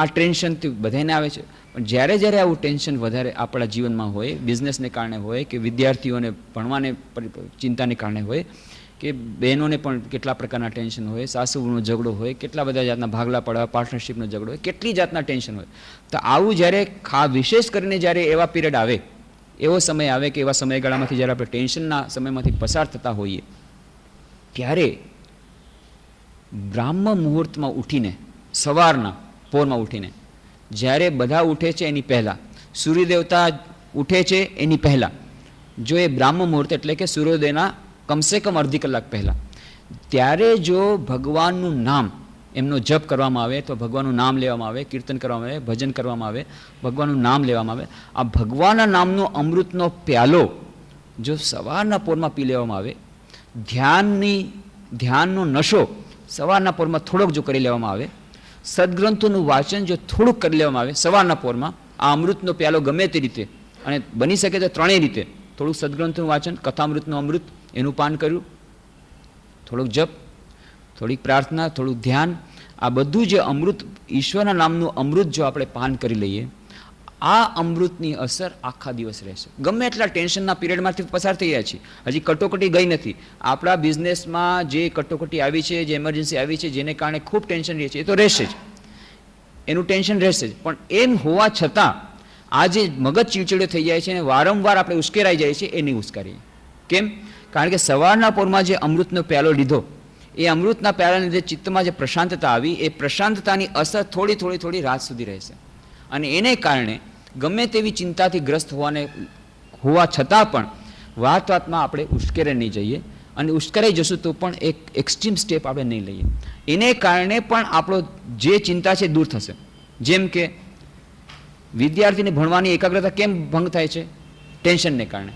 આ ટેન્શનથી બધાને આવે છે, પણ જ્યારે જ્યારે આવું ટેન્શન વધારે આપણા જીવનમાં હોય, બિઝનેસને કારણે હોય, કે વિદ્યાર્થીઓને ભણવાને ચિંતાને કારણે હોય, કે બહેનોને પણ કેટલા પ્રકારના ટેન્શન હોય, સાસુનો ઝઘડો હોય, કેટલા બધા જાતના ભાગલા પડવા, પાર્ટનરશિપનો ઝઘડો હોય, કેટલી જાતના ટેન્શન હોય. તો આવું જ્યારે વિશેષ કરીને જ્યારે એવા પીરિયડ આવે, એવો સમય આવે કે એવા સમયગાળામાંથી જ્યારે આપણે ટેન્શનના સમયમાંથી પસાર થતા હોઈએ, ત્યારે બ્રાહ્મ મુહૂર્તમાં ઉઠીને, સવારના પોરમાં ઉઠીને, જ્યારે બધા ઉઠે છે એની પહેલાં, સૂર્યદેવતા ઉઠે છે એની પહેલાં, જો એ બ્રાહ્મ મુહૂર્ત એટલે કે સૂર્યોદયના કમસે કમ અડધી કલાક પહેલાં, ત્યારે જો ભગવાનનું નામ, એમનો જપ કરવામાં આવે, તો ભગવાનનું નામ લેવામાં આવે, કીર્તન કરવામાં આવે, ભજન કરવામાં આવે, ભગવાનનું નામ લેવામાં આવે, આ ભગવાનના નામનો અમૃતનો પ્યાલો જો સવારના પોરમાં પી લેવામાં આવે, ધ્યાનનો નશો સવારના પોરમાં થોડોક જો કરી લેવામાં આવે, સદગ્રંથોનું વાંચન જો થોડુંક કરી લેવામાં આવે સવારના પોરમાં, આ અમૃતનો પ્યાલો ગમે તે રીતે, અને બની શકે તો 3 રીતે, થોડુંક સદગ્રંથનું વાંચન, કથામૃતનું અમૃત એનું પાન કર્યું, થોડુંક જપ, થોડીક પ્રાર્થના, થોડુંક ધ્યાન, આ બધું જે અમૃત, ઈશ્વરના નામનું અમૃત જો આપણે પાન કરી લઈએ, આ અમૃતની અસર આખા દિવસ રહેશે. ગમે એટલા ટેન્શનના પિરિયડમાંથી પસાર થઈ રહ્યા છીએ, હજી કટોકટી ગઈ નથી. આપણા બિઝનેસમાં જે કટોકટી આવી છે, જે એમરજન્સી આવી છે, જેને કારણે ખૂબ ટેન્શન રહે છે, એ તો રહેશે જ, એનું ટેન્શન રહેશે જ. પણ એમ હોવા છતાં આ જે મગજ ચીડચીડો થઈ જાય છે અને વારંવાર આપણે ઉશ્કેરાઈ જાય છે, એ નહીં ઉશ્કેરીએ. કેમ? કારણ કે સવારના પોરમાં જે અમૃતનો પ્યાલો લીધો, એ અમૃતના પ્યાલાને લીધે ચિત્તમાં જે પ્રશાંતતા આવી, એ પ્રશાંતતાની અસર થોડી રાત સુધી રહેશે, અને એને કારણે ગમે તેવી ચિંતાથી ગ્રસ્ત હોવા છતાં પણ વાતમાં આપણે ઉશ્કેરે નહીં જઈએ, અને ઉશ્કેરાઈ જશું તો પણ એક એક્સ્ટ્રીમ સ્ટેપ આપણે નહીં લઈએ. એને કારણે પણ આપણો જે ચિંતા છે દૂર થશે. જેમ કે વિદ્યાર્થીને ભણવાની એકાગ્રતા કેમ ભંગ થાય છે? ટેન્શનને કારણે.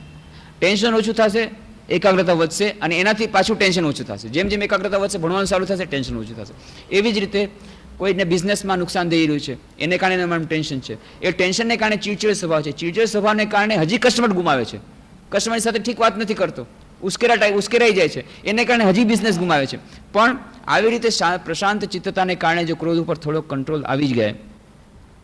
ટેન્શન ઓછું થશે, એકાગ્રતા વધશે, અને એનાથી પાછું ટેન્શન ઓછું થશે. જેમ જેમ એકાગ્રતા વધશે, ભણવાનું સારું થશે, ટેન્શન ઓછું થશે. એવી જ રીતે કોઈને બિઝનેસમાં નુકસાન થઈ રહ્યું છે, એને કારણે એનું ટેન્શન છે. એ ટેન્શનને કારણે ચીડચીડ સ્વભાવ છે. ચીડચીડ સ્વભાવને કારણે હજી કસ્ટમર ગુમાવે છે, કસ્ટમરની સાથે ઠીક વાત નથી કરતો, ઉશ્કેરાઈ જાય છે, એને કારણે હજી બિઝનેસ ગુમાવે છે. પણ આવી રીતે પ્રશાંત ચિત્તતાને કારણે જો ક્રોધ ઉપર થોડો કંટ્રોલ આવી જ ગયા,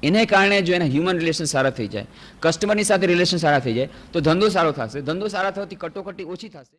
એને કારણે જો એના હ્યુમન રિલેશન સારા થઈ જાય, કસ્ટમરની સાથે રિલેશન સારા થઈ જાય, તો ધંધો સારો થશે. ધંધો સારા થવાથી કટોકટી ઓછી થશે.